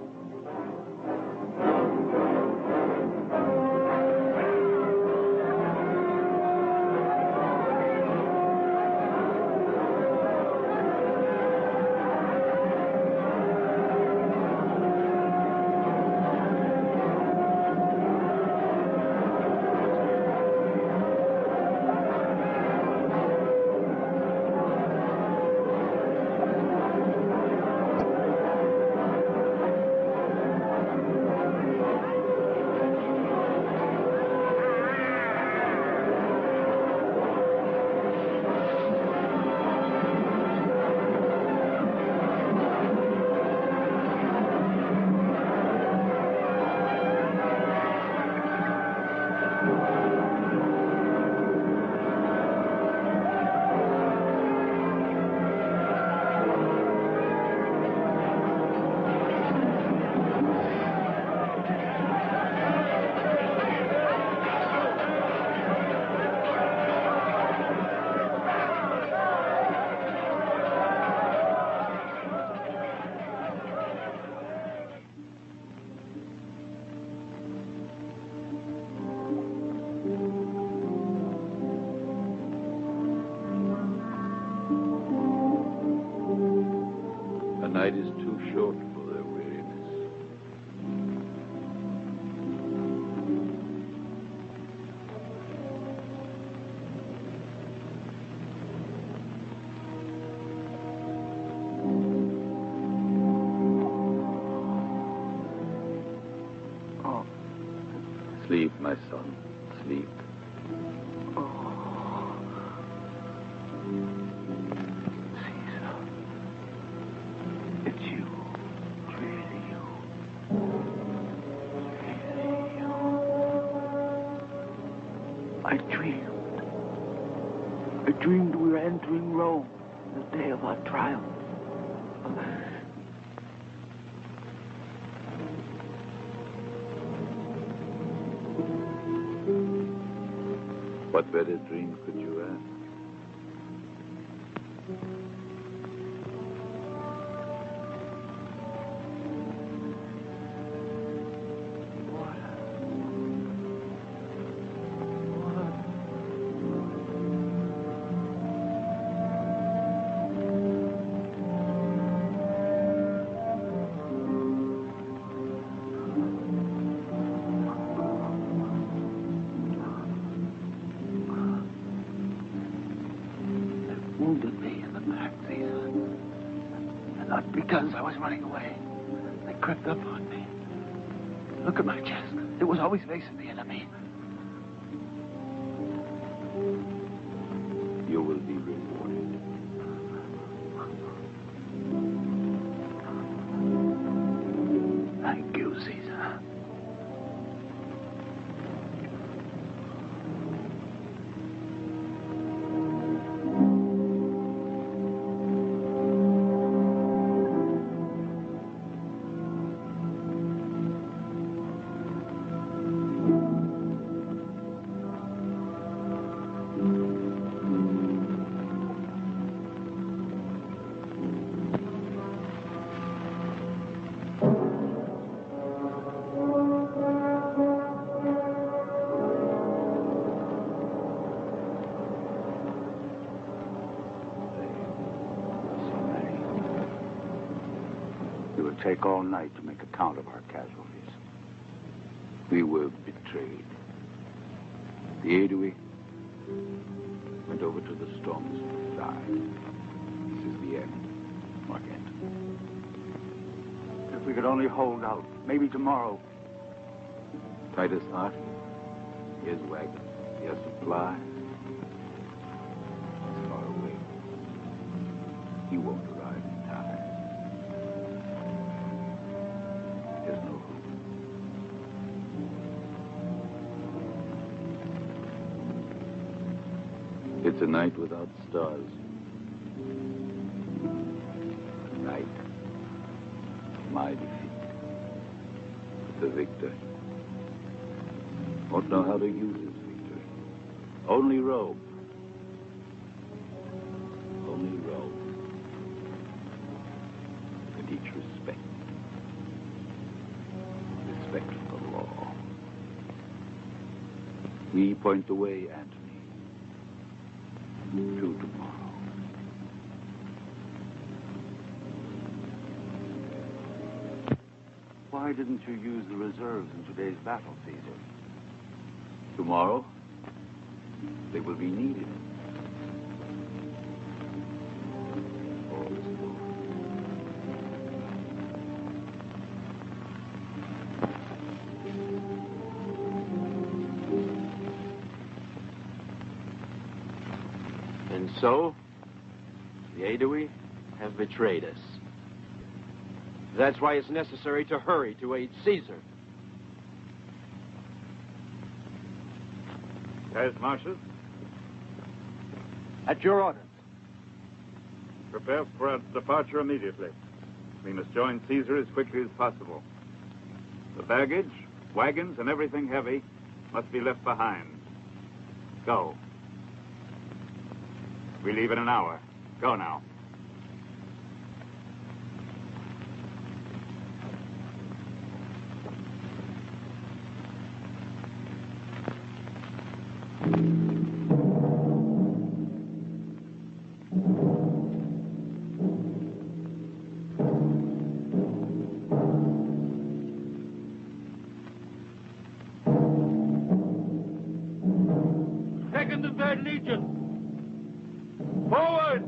The night is too short for their weariness. Oh. Sleep, my son, sleep. I dreamed we were entering Rome, the day of our triumph. What better dream could you ask? Wounded me in the back, Caesar. And not because I was running away. They crept up on me. Look at my chest. It was always facing the enemy. You will be rewarded. Thank you, Caesar. take all night to make a count of our casualties. We were betrayed. The Aedui went over to the storms and died. This is the end. Mark end. If we could only hold out, maybe tomorrow. Titus Hart, his wagon, his supply. It's far away. He won't arrive in time. There's no hope. It's a night without stars. A night of my defeat. The victor won't know how to use his victory. Only Rome. Only Rome. And each respect. Respect for the law. We point the way, Antony. To tomorrow. Why didn't you use the reserves in today's battle, Caesar? Tomorrow, they will be needed. All is over. And so, the Aedui have betrayed us. That's why it's necessary to hurry to aid Caesar. As marches. At your orders. Prepare for our departure immediately. We must join Caesar as quickly as possible. The baggage, wagons, and everything heavy must be left behind. Go. We leave in an hour. Go now. Second and Third Legion. Forward!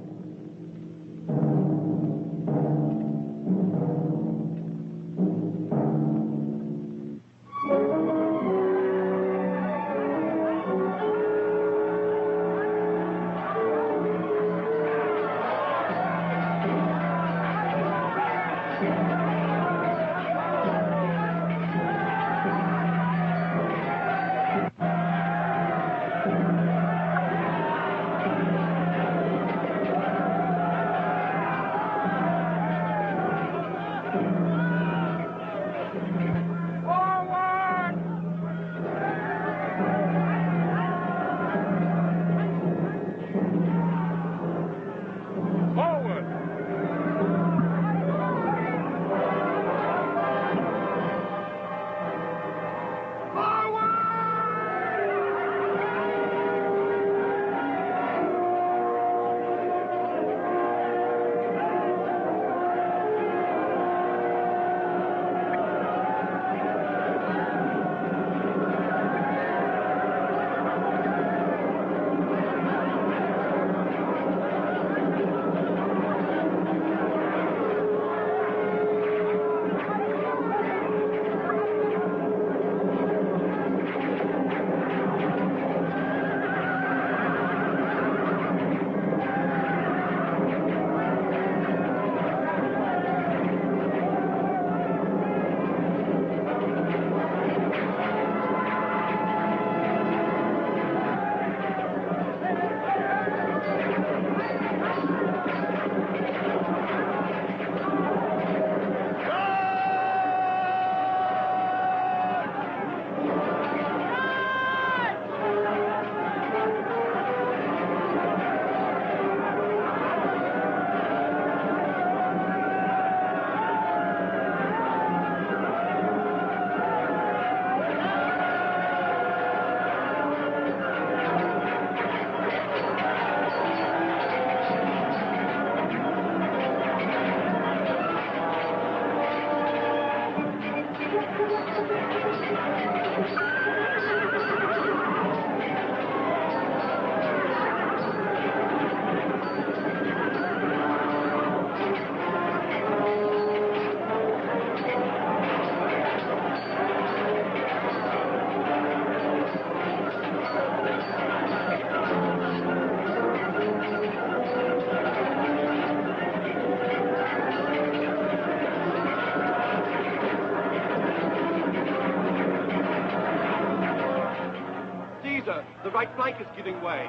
flank is giving way.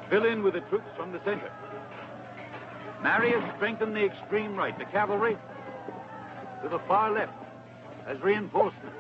Fill in with the troops from the center. Marius, strengthen the extreme right. The cavalry to the far left as reinforcement.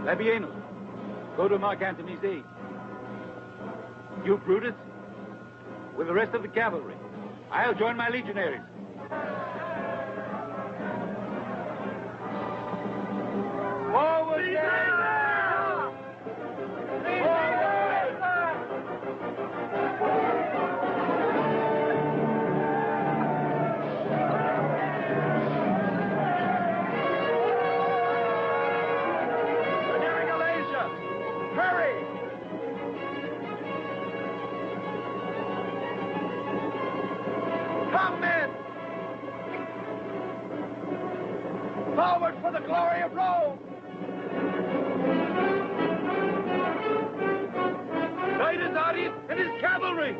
Labienus, go to Mark Antony's aid. You, Brutus, with the rest of the cavalry. I'll join my legionaries. Forward, Forward for the glory of Rome! Titus Ardys and his cavalry!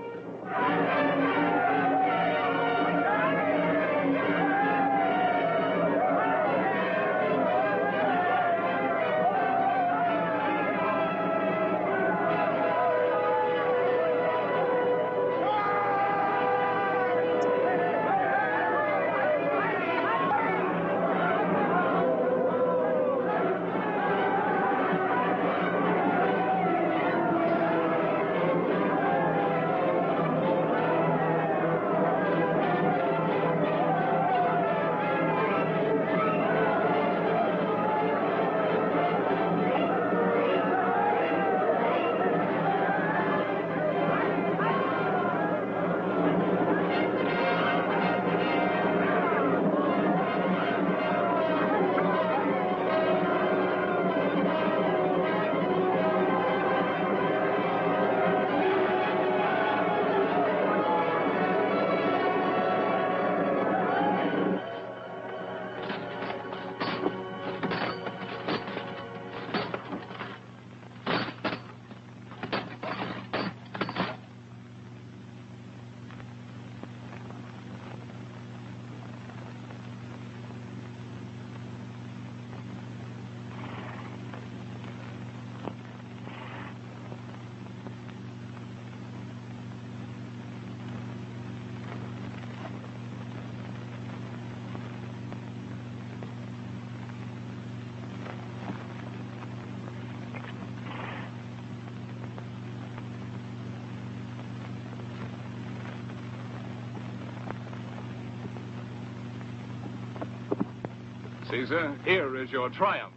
Caesar, here is your triumph.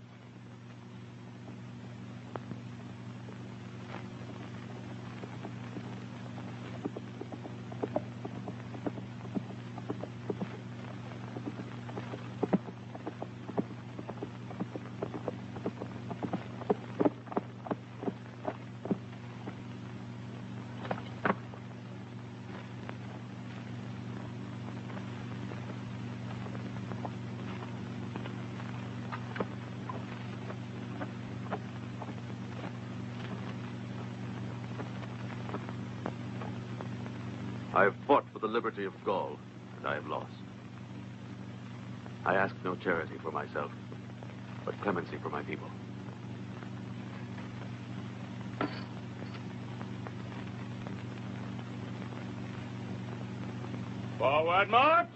I have fought for the liberty of Gaul, and I have lost. I ask no charity for myself, but clemency for my people. Forward march!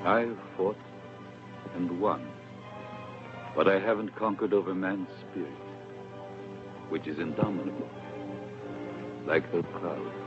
I have fought and won, but I haven't conquered over man's spirit, which is indomitable, like the cloud.